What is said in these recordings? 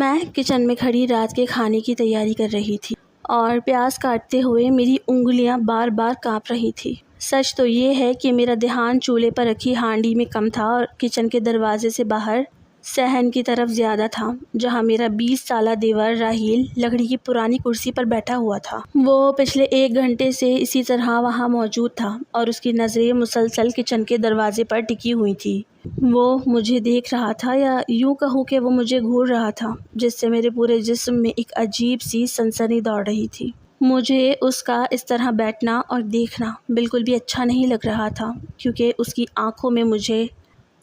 میں کچن میں کھڑی رات کے کھانے کی تیاری کر رہی تھی اور پیاز کاٹتے ہوئے میری انگلیاں بار بار کانپ رہی تھی۔ سچ تو یہ ہے کہ میرا دھیان چولہے پر رکھی ہانڈی میں کم تھا اور کچن کے دروازے سے باہر صحن کی طرف زیادہ تھا، جہاں میرا 20 سالہ دیور راہیل لکڑی کی پرانی کرسی پر بیٹھا ہوا تھا۔ وہ پچھلے 1 گھنٹے سے اسی طرح وہاں موجود تھا اور اس کی نظریں مسلسل کچن کے دروازے پر ٹکی ہوئی تھی۔ وہ مجھے دیکھ رہا تھا، یا یوں کہوں کہ وہ مجھے گھور رہا تھا، جس سے میرے پورے جسم میں ایک عجیب سی سنسنی دوڑ رہی تھی۔ مجھے اس کا اس طرح بیٹھنا اور دیکھنا بالکل بھی اچھا نہیں لگ رہا تھا، کیونکہ اس کی آنکھوں میں مجھے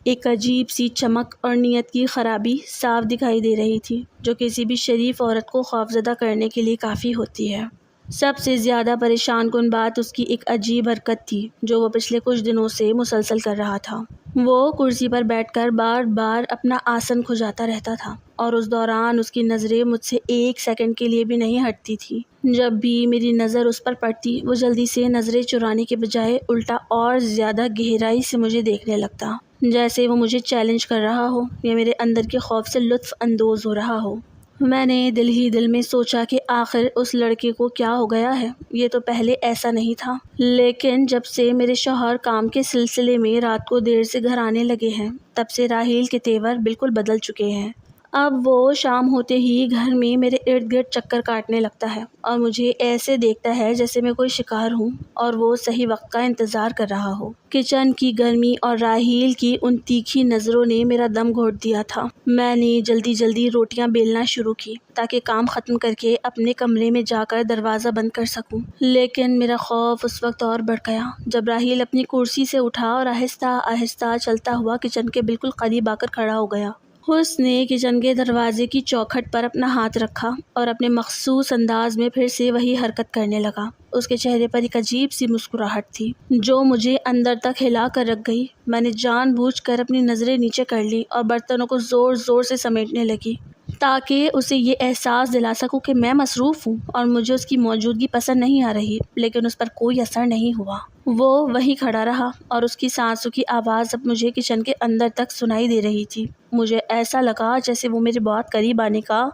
ایک عجیب سی چمک اور نیت کی خرابی صاف دکھائی دے رہی تھی، جو کسی بھی شریف عورت کو خوفزدہ کرنے کے لیے کافی ہوتی ہے۔ سب سے زیادہ پریشان کن بات اس کی ایک عجیب حرکت تھی جو وہ پچھلے کچھ دنوں سے مسلسل کر رہا تھا۔ وہ کرسی پر بیٹھ کر بار بار اپنا آسن کھجاتا رہتا تھا اور اس دوران اس کی نظریں مجھ سے 1 سیکنڈ کے لیے بھی نہیں ہٹتی تھی۔ جب بھی میری نظر اس پر پڑتی، وہ جلدی سے نظریں چرانے کے بجائے الٹا اور زیادہ گہرائی سے مجھے دیکھنے لگتا، جیسے وہ مجھے چیلنج کر رہا ہو یا میرے اندر کے خوف سے لطف اندوز ہو رہا ہو۔ میں نے دل ہی دل میں سوچا کہ آخر اس لڑکے کو کیا ہو گیا ہے، یہ تو پہلے ایسا نہیں تھا، لیکن جب سے میرے شوہر کام کے سلسلے میں رات کو دیر سے گھر آنے لگے ہیں، تب سے راہیل کے تیور بالکل بدل چکے ہیں۔ اب وہ شام ہوتے ہی گھر میں میرے ارد گرد چکر کاٹنے لگتا ہے اور مجھے ایسے دیکھتا ہے جیسے میں کوئی شکار ہوں اور وہ صحیح وقت کا انتظار کر رہا ہو۔ کچن کی گرمی اور راہیل کی ان تیکھی نظروں نے میرا دم گھونٹ دیا تھا۔ میں نے جلدی جلدی روٹیاں بیلنا شروع کی تاکہ کام ختم کر کے اپنے کمرے میں جا کر دروازہ بند کر سکوں، لیکن میرا خوف اس وقت اور بڑھ گیا جب راہیل اپنی کرسی سے اٹھا اور آہستہ آہستہ چلتا ہوا کچن کے بالکل قریب آ کر کھڑا ہو گیا۔ اس نے کچن کے دروازے کی چوکھٹ پر اپنا ہاتھ رکھا اور اپنے مخصوص انداز میں پھر سے وہی حرکت کرنے لگا۔ اس کے چہرے پر ایک عجیب سی مسکراہٹ تھی جو مجھے اندر تک ہلا کر رکھ گئی۔ میں نے جان بوجھ کر اپنی نظریں نیچے کر لی اور برتنوں کو زور زور سے سمیٹنے لگی تاکہ اسے یہ احساس دلا سکوں کہ میں مصروف ہوں اور مجھے اس کی موجودگی پسند نہیں آ رہی، لیکن اس پر کوئی اثر نہیں ہوا۔ وہ وہیں کھڑا رہا اور اس کی سانسوں کی آواز اب مجھے کچن کے اندر تک سنائی دے رہی تھی۔ مجھے ایسا لگا جیسے وہ میرے بہت قریب آنے کا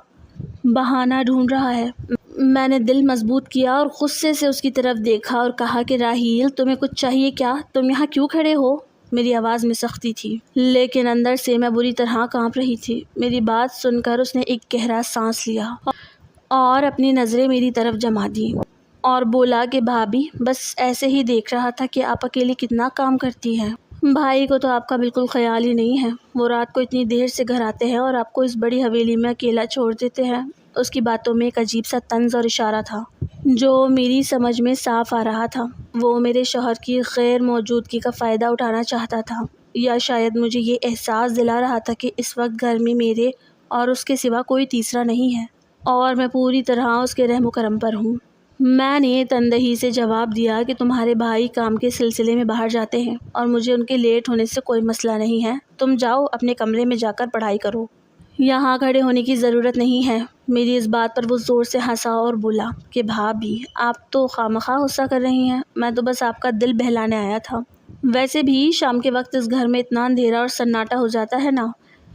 بہانہ ڈھونڈ رہا ہے۔ میں نے دل مضبوط کیا اور غصے سے اس کی طرف دیکھا اور کہا کہ راہیل، تمہیں کچھ چاہیے کیا؟ تم یہاں کیوں کھڑے ہو؟ میری آواز میں سختی تھی، لیکن اندر سے میں بری طرح کانپ رہی تھی۔ میری بات سن کر اس نے ایک گہرا سانس لیا اور اپنی نظریں میری طرف جما دیں اور بولا کہ بھابھی، بس ایسے ہی دیکھ رہا تھا کہ آپ اکیلے کتنا کام کرتی ہیں۔ بھائی کو تو آپ کا بالکل خیال ہی نہیں ہے، وہ رات کو اتنی دیر سے گھر آتے ہیں اور آپ کو اس بڑی حویلی میں اکیلا چھوڑ دیتے ہیں۔ اس کی باتوں میں ایک عجیب سا طنز اور اشارہ تھا جو میری سمجھ میں صاف آ رہا تھا۔ وہ میرے شوہر کی غیر موجودگی کا فائدہ اٹھانا چاہتا تھا، یا شاید مجھے یہ احساس دلا رہا تھا کہ اس وقت گھر میں میرے اور اس کے سوا کوئی تیسرا نہیں ہے اور میں پوری طرح اس کے رحم و کرم پر ہوں۔ میں نے تندہی سے جواب دیا کہ تمہارے بھائی کام کے سلسلے میں باہر جاتے ہیں اور مجھے ان کے لیٹ ہونے سے کوئی مسئلہ نہیں ہے۔ تم جاؤ، اپنے کمرے میں جا کر پڑھائی کرو، یہاں کھڑے ہونے کی ضرورت نہیں ہے۔ میری اس بات پر وہ زور سے ہنسا اور بولا کہ بھابھی، آپ تو خواہ غصہ کر رہی ہیں، میں تو بس آپ کا دل بہلانے آیا تھا۔ ویسے بھی شام کے وقت اس گھر میں اتنا اندھیرا اور سناٹا ہو جاتا ہے نا۔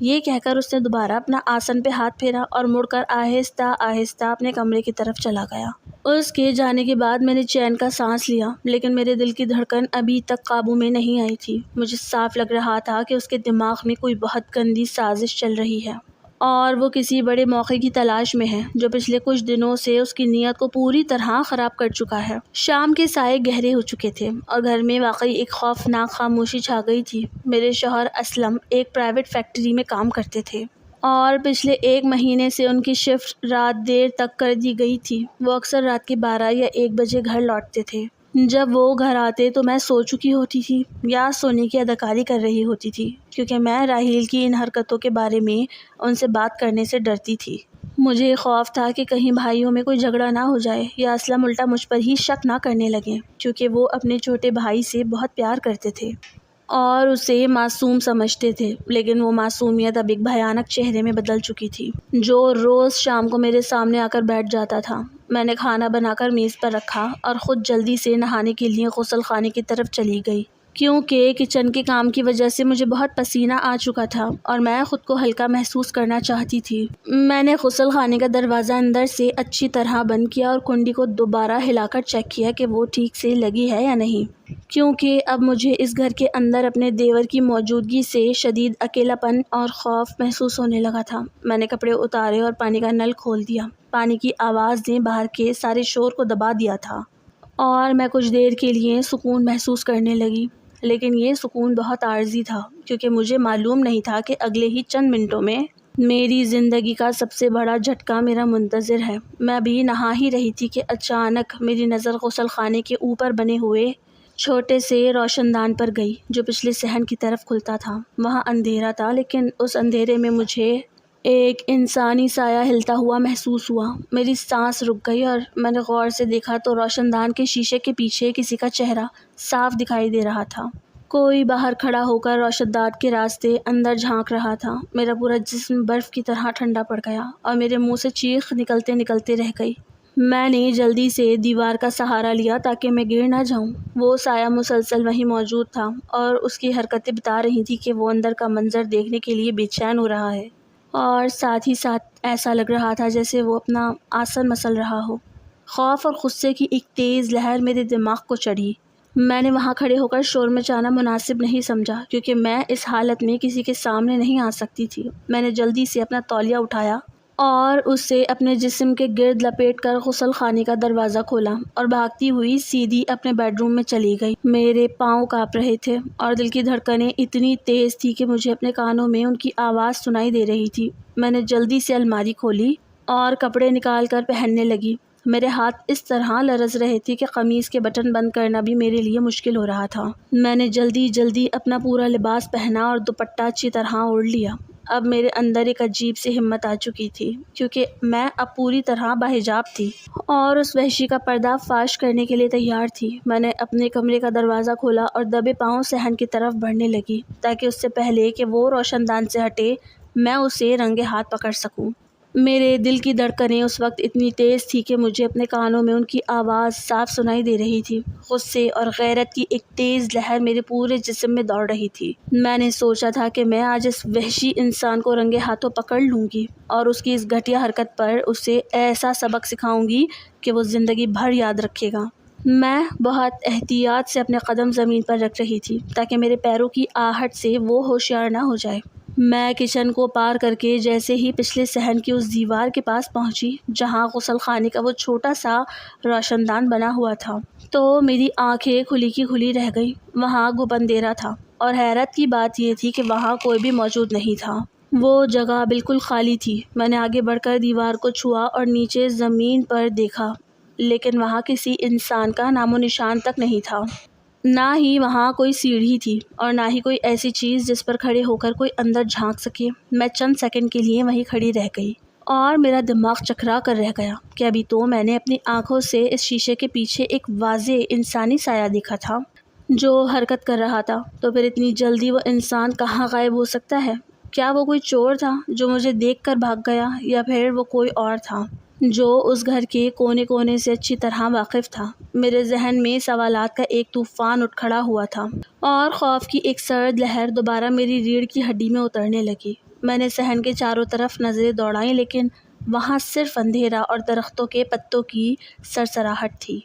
یہ کہہ کر اس نے دوبارہ اپنا آسن پہ ہاتھ پھیرا اور مڑ کر آہستہ آہستہ اپنے کمرے کی طرف چلا گیا۔ اس کے جانے کے بعد میں نے چین کا سانس لیا، لیکن میرے دل کی دھڑکن ابھی تک قابو میں نہیں آئی تھی۔ مجھے صاف لگ رہا تھا کہ اس کے دماغ میں کوئی بہت گندی سازش چل رہی ہے اور وہ کسی بڑے موقع کی تلاش میں ہے جو پچھلے کچھ دنوں سے اس کی نیت کو پوری طرح خراب کر چکا ہے۔ شام کے سائے گہرے ہو چکے تھے اور گھر میں واقعی ایک خوفناک خاموشی چھا گئی تھی۔ میرے شوہر اسلم ایک پرائیویٹ فیکٹری میں کام کرتے تھے اور پچھلے 1 مہینے سے ان کی شفٹ رات دیر تک کر دی گئی تھی۔ وہ اکثر رات کے 12 یا 1 بجے گھر لوٹتے تھے۔ جب وہ گھر آتے تو میں سو چکی ہوتی تھی یا سونے کی اداکاری کر رہی ہوتی تھی، کیونکہ میں راہیل کی ان حرکتوں کے بارے میں ان سے بات کرنے سے ڈرتی تھی۔ مجھے خوف تھا کہ کہیں بھائیوں میں کوئی جھگڑا نہ ہو جائے یا اسلم الٹا مجھ پر ہی شک نہ کرنے لگے، کیونکہ وہ اپنے چھوٹے بھائی سے بہت پیار کرتے تھے اور اسے معصوم سمجھتے تھے، لیکن وہ معصومیت اب ایک بھیانک چہرے میں بدل چکی تھی جو روز شام کو میرے سامنے آ کر بیٹھ جاتا تھا۔ میں نے کھانا بنا کر میز پر رکھا اور خود جلدی سے نہانے کے لیے غسل خانے کی طرف چلی گئی۔ کیونکہ کچن کے کام کی وجہ سے مجھے بہت پسینہ آ چکا تھا اور میں خود کو ہلکا محسوس کرنا چاہتی تھی۔ میں نے غسل خانے کا دروازہ اندر سے اچھی طرح بند کیا اور کنڈی کو دوبارہ ہلا کر چیک کیا کہ وہ ٹھیک سے لگی ہے یا نہیں، کیونکہ اب مجھے اس گھر کے اندر اپنے دیور کی موجودگی سے شدید اکیلا پن اور خوف محسوس ہونے لگا تھا۔ میں نے کپڑے اتارے اور پانی کا نل کھول دیا۔ پانی کی آواز نے باہر کے سارے شور کو دبا دیا تھا اور میں کچھ دیر کے لیے سکون محسوس کرنے لگی، لیکن یہ سکون بہت عارضی تھا، کیونکہ مجھے معلوم نہیں تھا کہ اگلے ہی چند منٹوں میں میری زندگی کا سب سے بڑا جھٹکا میرا منتظر ہے۔ میں ابھی نہا ہی رہی تھی کہ اچانک میری نظر غسل خانے کے اوپر بنے ہوئے چھوٹے سے روشن دان پر گئی، جو پچھلے صحن کی طرف کھلتا تھا۔ وہاں اندھیرا تھا، لیکن اس اندھیرے میں مجھے ایک انسانی سایہ ہلتا ہوا محسوس ہوا۔ میری سانس رک گئی اور میں نے غور سے دیکھا تو روشن دان کے شیشے کے پیچھے کسی کا چہرہ صاف دکھائی دے رہا تھا۔ کوئی باہر کھڑا ہو کر روشن دان کے راستے اندر جھانک رہا تھا۔ میرا پورا جسم برف کی طرح ٹھنڈا پڑ گیا اور میرے منہ سے چیخ نکلتے نکلتے رہ گئی۔ میں نے جلدی سے دیوار کا سہارا لیا تاکہ میں گر نہ جاؤں۔ وہ سایہ مسلسل وہیں موجود تھا اور اس کی حرکتیں بتا رہی تھی کہ وہ اندر کا منظر دیکھنے کے لیے بے چین ہو رہا ہے، اور ساتھ ہی ساتھ ایسا لگ رہا تھا جیسے وہ اپنا آسن مسل رہا ہو۔ خوف اور غصے کی ایک تیز لہر میرے دماغ کو چڑھی۔ میں نے وہاں کھڑے ہو کر شور مچانا مناسب نہیں سمجھا، کیونکہ میں اس حالت میں کسی کے سامنے نہیں آ سکتی تھی۔ میں نے جلدی سے اپنا تولیہ اٹھایا اور اسے اپنے جسم کے گرد لپیٹ کر غسل خانے کا دروازہ کھولا اور بھاگتی ہوئی سیدھی اپنے بیڈ روم میں چلی گئی۔ میرے پاؤں کانپ رہے تھے اور دل کی دھڑکنیں اتنی تیز تھی کہ مجھے اپنے کانوں میں ان کی آواز سنائی دے رہی تھی۔ میں نے جلدی سے الماری کھولی اور کپڑے نکال کر پہننے لگی۔ میرے ہاتھ اس طرح لرز رہے تھے کہ قمیص کے بٹن بند کرنا بھی میرے لیے مشکل ہو رہا تھا۔ میں نے جلدی اپنا پورا لباس پہنا اور دوپٹہ اچھی طرح اوڑھ لیا۔ اب میرے اندر ایک عجیب سی ہمت آ چکی تھی، کیونکہ میں اب پوری طرح باحجاب تھی اور اس وحشی کا پردہ فاش کرنے کے لیے تیار تھی۔ میں نے اپنے کمرے کا دروازہ کھولا اور دبے پاؤں صحن کی طرف بڑھنے لگی، تاکہ اس سے پہلے کہ وہ روشن دان سے ہٹے میں اسے رنگے ہاتھ پکڑ سکوں۔ میرے دل کی دھڑکنیں اس وقت اتنی تیز تھی کہ مجھے اپنے کانوں میں ان کی آواز صاف سنائی دے رہی تھی۔ غصے اور غیرت کی ایک تیز لہر میرے پورے جسم میں دوڑ رہی تھی۔ میں نے سوچا تھا کہ میں آج اس وحشی انسان کو رنگے ہاتھوں پکڑ لوں گی اور اس کی اس گھٹیا حرکت پر اسے ایسا سبق سکھاؤں گی کہ وہ زندگی بھر یاد رکھے گا۔ میں بہت احتیاط سے اپنے قدم زمین پر رکھ رہی تھی تاکہ میرے پیروں کی آہٹ سے وہ ہوشیار نہ ہو جائے۔ میں کچن کو پار کر کے جیسے ہی پچھلے صحن کی اس دیوار کے پاس پہنچی جہاں غسل خانے کا وہ چھوٹا سا روشن دان بنا ہوا تھا، تو میری آنکھیں کھلی کی کھلی رہ گئی۔ وہاں گھپ اندھیرا تھا اور حیرت کی بات یہ تھی کہ وہاں کوئی بھی موجود نہیں تھا۔ وہ جگہ بالکل خالی تھی۔ میں نے آگے بڑھ کر دیوار کو چھوا اور نیچے زمین پر دیکھا، لیکن وہاں کسی انسان کا نام و نشان تک نہیں تھا۔ نہ ہی وہاں کوئی سیڑھی تھی اور نہ ہی کوئی ایسی چیز جس پر کھڑے ہو کر کوئی اندر جھانک سکے۔ میں چند سیکنڈ کے لیے وہیں کھڑی رہ گئی اور میرا دماغ چکرا کر رہ گیا کہ ابھی تو میں نے اپنی آنکھوں سے اس شیشے کے پیچھے ایک واضح انسانی سایہ دیکھا تھا جو حرکت کر رہا تھا، تو پھر اتنی جلدی وہ انسان کہاں غائب ہو سکتا ہے؟ کیا وہ کوئی چور تھا جو مجھے دیکھ کر بھاگ گیا، یا پھر وہ کوئی اور تھا جو اس گھر کے کونے کونے سے اچھی طرح واقف تھا؟ میرے ذہن میں سوالات کا ایک طوفان اٹھ کھڑا ہوا تھا اور خوف کی ایک سرد لہر دوبارہ میری ریڑھ کی ہڈی میں اترنے لگی۔ میں نے صحن کے چاروں طرف نظریں دوڑائیں، لیکن وہاں صرف اندھیرا اور درختوں کے پتوں کی سرسراہٹ تھی۔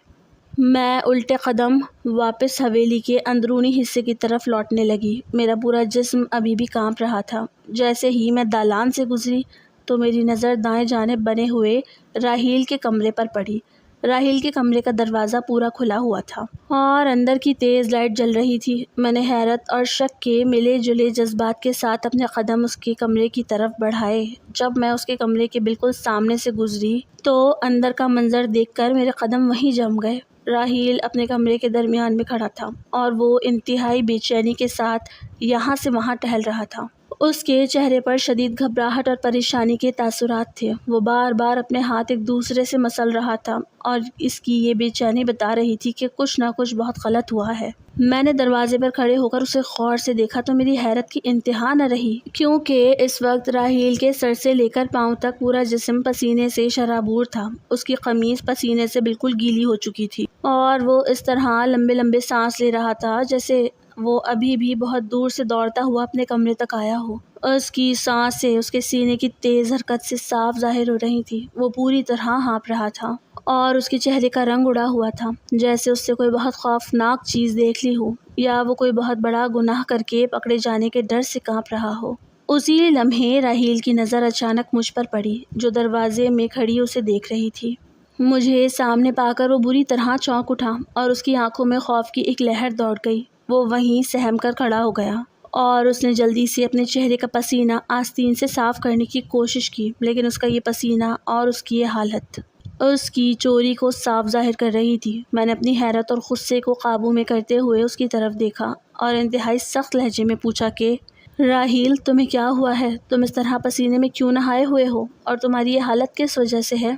میں الٹے قدم واپس حویلی کے اندرونی حصے کی طرف لوٹنے لگی۔ میرا پورا جسم ابھی بھی کانپ رہا تھا۔ جیسے ہی میں دالان سے گزری تو میری نظر دائیں جانب بنے ہوئے راحیل کے کمرے پر پڑی۔ راحیل کے کمرے کا دروازہ پورا کھلا ہوا تھا اور اندر کی تیز لائٹ جل رہی تھی۔ میں نے حیرت اور شک کے ملے جلے جذبات کے ساتھ اپنے قدم اس کے کمرے کی طرف بڑھائے۔ جب میں اس کے کمرے کے بالکل سامنے سے گزری تو اندر کا منظر دیکھ کر میرے قدم وہیں جم گئے۔ راحیل اپنے کمرے کے درمیان میں کھڑا تھا اور وہ انتہائی بے چینی کے ساتھ یہاں سے وہاں ٹہل رہا تھا۔ اس کے چہرے پر شدید گھبراہٹ اور پریشانی کے تاثرات تھے۔ وہ بار بار اپنے ہاتھ ایک دوسرے سے مسل رہا تھا اور اس کی یہ بے چینی بتا رہی تھی کہ کچھ نہ کچھ بہت غلط ہوا ہے۔ میں نے دروازے پر کھڑے ہو کر اسے غور سے دیکھا تو میری حیرت کی انتہا نہ رہی، کیونکہ اس وقت راحیل کے سر سے لے کر پاؤں تک پورا جسم پسینے سے شرابور تھا۔ اس کی قمیص پسینے سے بالکل گیلی ہو چکی تھی اور وہ اس طرح لمبے لمبے سانس لے رہا تھا جیسے وہ ابھی بھی بہت دور سے دوڑتا ہوا اپنے کمرے تک آیا ہو۔ اس کی سانسیں اس کے سینے کی تیز حرکت سے صاف ظاہر ہو رہی تھی۔ وہ پوری طرح ہانپ رہا تھا اور اس کے چہرے کا رنگ اڑا ہوا تھا، جیسے اس سے کوئی بہت خوفناک چیز دیکھ لی ہو یا وہ کوئی بہت بڑا گناہ کر کے پکڑے جانے کے ڈر سے کانپ رہا ہو۔ اسی لمحے راحیل کی نظر اچانک مجھ پر پڑی، جو دروازے میں کھڑی اسے دیکھ رہی تھی۔ مجھے سامنے پا کر وہ بری طرح چونک اٹھا اور اس کی آنکھوں میں خوف کی ایک لہر دوڑ گئی۔ وہ وہیں سہم کر کھڑا ہو گیا اور اس نے جلدی سے اپنے چہرے کا پسینہ آستین سے صاف کرنے کی کوشش کی، لیکن اس کا یہ پسینہ اور اس کی یہ حالت اس کی چوری کو صاف ظاہر کر رہی تھی۔ میں نے اپنی حیرت اور غصے کو قابو میں کرتے ہوئے اس کی طرف دیکھا اور انتہائی سخت لہجے میں پوچھا کہ راحیل، تمہیں کیا ہوا ہے؟ تم اس طرح پسینے میں کیوں نہائے ہوئے ہو؟ اور تمہاری یہ حالت کس وجہ سے ہے؟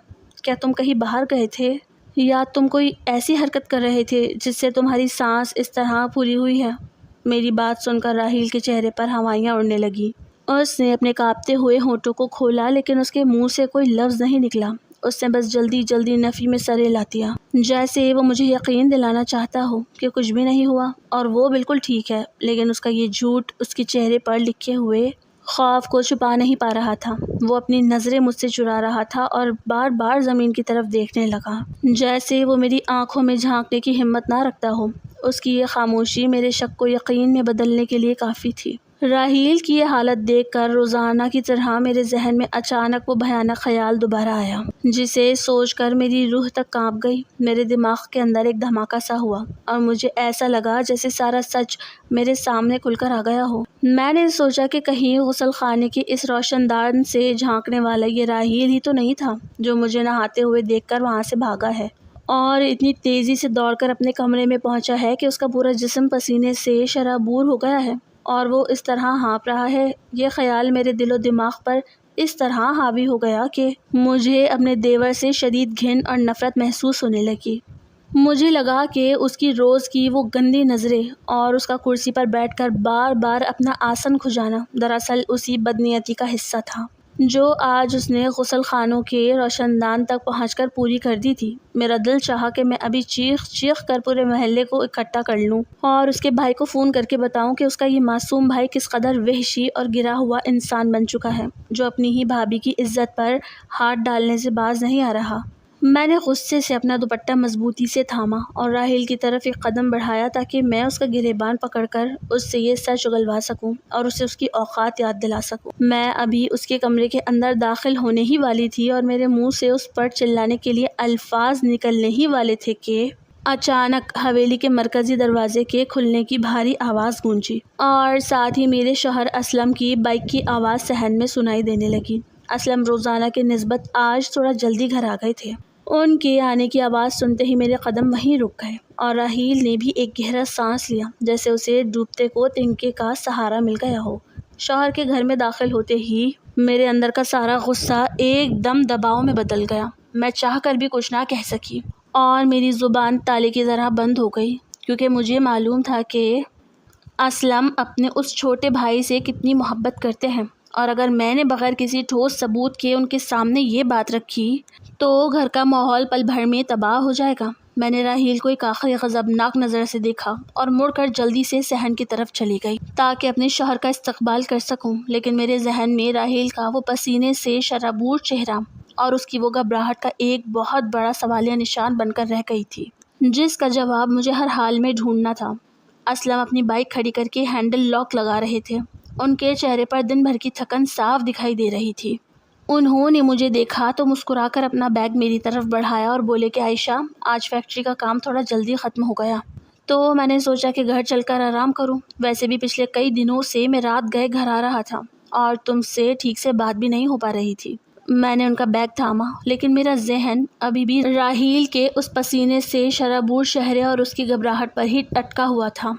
کیا تم کہیں باہر گئے تھے یا تم کوئی ایسی حرکت کر رہے تھے جس سے تمہاری سانس اس طرح پھولی ہوئی ہے؟ میری بات سن کر راحیل کے چہرے پر ہوائیاں اڑنے لگی۔ اس نے اپنے کانپتے ہوئے ہونٹوں کو کھولا، لیکن اس کے منہ سے کوئی لفظ نہیں نکلا۔ اس نے بس جلدی جلدی نفی میں سر ہلا دیا، جیسے وہ مجھے یقین دلانا چاہتا ہو کہ کچھ بھی نہیں ہوا اور وہ بالکل ٹھیک ہے، لیکن اس کا یہ جھوٹ اس کے چہرے پر لکھے ہوئے خوف کو چھپا نہیں پا رہا تھا۔ وہ اپنی نظریں مجھ سے چرا رہا تھا اور بار بار زمین کی طرف دیکھنے لگا، جیسے وہ میری آنکھوں میں جھانکنے کی ہمت نہ رکھتا ہو۔ اس کی یہ خاموشی میرے شک کو یقین میں بدلنے کے لیے کافی تھی۔ راحیل کی یہ حالت دیکھ کر روزانہ کی طرح میرے ذہن میں اچانک وہ بھیانک خیال دوبارہ آیا، جسے سوچ کر میری روح تک کانپ گئی۔ میرے دماغ کے اندر ایک دھماکہ سا ہوا اور مجھے ایسا لگا جیسے سارا سچ میرے سامنے کھل کر آ گیا ہو۔ میں نے سوچا کہ کہیں غسل خانے کے اس روشن دان سے جھانکنے والا یہ راحیل ہی تو نہیں تھا جو مجھے نہاتے ہوئے دیکھ کر وہاں سے بھاگا ہے اور اتنی تیزی سے دوڑ کر اپنے کمرے میں پہنچا ہے کہ اس کا پورا جسم پسینے سے شرابور ہو گیا ہے اور وہ اس طرح ہانپ رہا ہے۔ یہ خیال میرے دل و دماغ پر اس طرح حاوی ہو گیا کہ مجھے اپنے دیور سے شدید گھن اور نفرت محسوس ہونے لگی۔ مجھے لگا کہ اس کی روز کی وہ گندی نظریں اور اس کا کرسی پر بیٹھ کر بار بار اپنا آسن کھجانا دراصل اسی بدنیتی کا حصہ تھا جو آج اس نے غسل خانوں کے روشن دان تک پہنچ کر پوری کر دی تھی۔ میرا دل چاہا کہ میں ابھی چیخ چیخ کر پورے محلے کو اکٹھا کر لوں اور اس کے بھائی کو فون کر کے بتاؤں کہ اس کا یہ معصوم بھائی کس قدر وحشی اور گرا ہوا انسان بن چکا ہے، جو اپنی ہی بھابھی کی عزت پر ہاتھ ڈالنے سے باز نہیں آ رہا۔ میں نے غصے سے اپنا دوپٹہ مضبوطی سے تھاما اور راحیل کی طرف ایک قدم بڑھایا تاکہ میں اس کا گریبان پکڑ کر اس سے یہ سچ اگلوا سکوں اور اسے اس کی اوقات یاد دلا سکوں۔ میں ابھی اس کے کمرے کے اندر داخل ہونے ہی والی تھی اور میرے منہ سے اس پر چلانے کے لیے الفاظ نکلنے ہی والے تھے کہ اچانک حویلی کے مرکزی دروازے کے کھلنے کی بھاری آواز گونجی اور ساتھ ہی میرے شوہر اسلم کی بائک کی آواز صحن میں سنائی دینے لگی۔ اسلم روزانہ کی نسبت آج تھوڑا جلدی گھر آ گئے تھے۔ ان کے آنے کی آواز سنتے ہی میرے قدم وہیں رک گئے اور راحیل نے بھی ایک گہرا سانس لیا، جیسے اسے ڈوبتے کو تنکے کا سہارا مل گیا ہو۔ شوہر کے گھر میں داخل ہوتے ہی میرے اندر کا سارا غصہ ایک دم دباؤ میں بدل گیا۔ میں چاہ کر بھی کچھ نہ کہہ سکی اور میری زبان تالے کی طرح بند ہو گئی، کیونکہ مجھے معلوم تھا کہ اسلم اپنے اس چھوٹے بھائی سے کتنی محبت کرتے ہیں، اور اگر میں نے بغیر کسی ٹھوس ثبوت کے ان کے سامنے یہ بات رکھی تو گھر کا ماحول پل بھر میں تباہ ہو جائے گا۔ میں نے راحیل کو ایک آخری غضبناک نظر سے دیکھا اور مڑ کر جلدی سے صحن کی طرف چلی گئی تاکہ اپنے شوہر کا استقبال کر سکوں، لیکن میرے ذہن میں راحیل کا وہ پسینے سے شرابور چہرہ اور اس کی وہ گھبراہٹ کا ایک بہت بڑا سوالیہ نشان بن کر رہ گئی تھی، جس کا جواب مجھے ہر حال میں ڈھونڈنا تھا۔ اسلم اپنی بائک کھڑی کر کے ہینڈل لاک لگا رہے تھے۔ ان کے چہرے پر دن بھر کی تھکن صاف دکھائی دے رہی تھی۔ انہوں نے مجھے دیکھا تو مسکرا کر اپنا بیگ میری طرف بڑھایا اور بولے کہ عائشہ، آج فیکٹری کا کام تھوڑا جلدی ختم ہو گیا تو میں نے سوچا کہ گھر چل کر آرام کروں۔ ویسے بھی پچھلے کئی دنوں سے میں رات گئے گھر آ رہا تھا اور تم سے ٹھیک سے بات بھی نہیں ہو پا رہی تھی۔ میں نے ان کا بیگ تھاما، لیکن میرا ذہن ابھی بھی راحیل کے اس پسینے سے شرابور چہرے اور اس کی گھبراہٹ پر ہی اٹکا ہوا تھا۔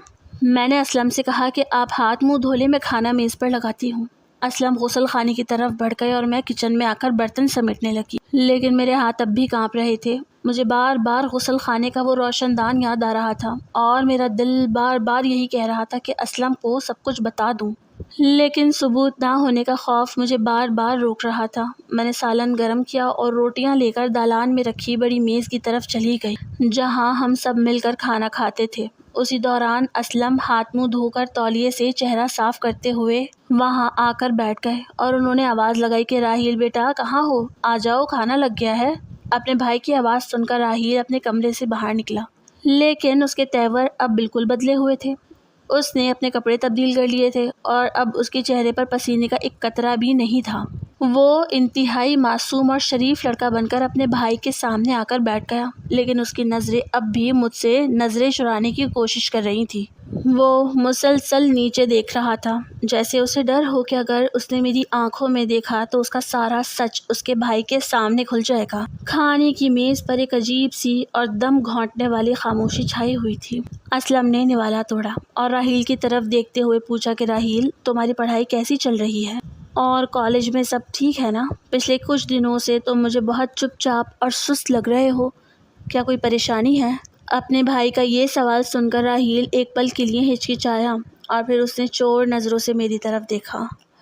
میں نے اسلم سے کہا کہ آپ ہاتھ منہ دھو لیں، میں کھانا میز پر لگاتی ہوں۔ اسلم غسل خانے کی طرف بڑھ گئے اور میں کچن میں آ کر برتن سمیٹنے لگی، لیکن میرے ہاتھ اب بھی کانپ رہے تھے۔ مجھے بار بار غسل خانے کا وہ روشن دان یاد آ رہا تھا اور میرا دل بار بار یہی کہہ رہا تھا کہ اسلم کو سب کچھ بتا دوں، لیکن ثبوت نہ ہونے کا خوف مجھے بار بار روک رہا تھا۔ میں نے سالن گرم کیا اور روٹیاں لے کر دالان میں رکھی بڑی میز کی طرف چلی گئی جہاں ہم سب مل کر کھانا کھاتے تھے۔ اسی دوران اسلم ہاتھ منہ دھو کر تولیے سے چہرہ صاف کرتے ہوئے وہاں آ کر بیٹھ گئے اور انہوں نے آواز لگائی کہ راحیل بیٹا کہاں ہو، آ جاؤ، کھانا لگ گیا ہے۔ اپنے بھائی کی آواز سن کر راحیل اپنے کمرے سے باہر نکلا، لیکن اس کے تیور اب بالکل بدلے ہوئے تھے۔ اس نے اپنے کپڑے تبدیل کر لیے تھے اور اب اس کے چہرے پر پسینے کا ایک قطرہ بھی نہیں تھا۔ وہ انتہائی معصوم اور شریف لڑکا بن کر اپنے بھائی کے سامنے آ کر بیٹھ گیا، لیکن اس کی نظریں اب بھی مجھ سے نظریں چرانے کی کوشش کر رہی تھی۔ وہ مسلسل نیچے دیکھ رہا تھا، جیسے اسے ڈر ہو کہ اگر اس نے میری آنکھوں میں دیکھا تو اس کا سارا سچ اس کے بھائی کے سامنے کھل جائے گا۔ کھانے کی میز پر ایک عجیب سی اور دم گھونٹنے والی خاموشی چھائی ہوئی تھی۔ اسلم نے نوالا توڑا اور راحیل کی طرف دیکھتے ہوئے پوچھا کہ راحیل، تمہاری پڑھائی کیسی چل رہی ہے؟ اور کالج میں سب ٹھیک ہے نا؟ پچھلے کچھ دنوں سے تم مجھے بہت چپ چاپ اور سست لگ رہے ہو، کیا کوئی پریشانی ہے؟ اپنے بھائی کا یہ سوال سن کر راحیل ایک پل کے لیے ہچکچایا اور پھر اس نے چور نظروں سے میری طرف دیکھا،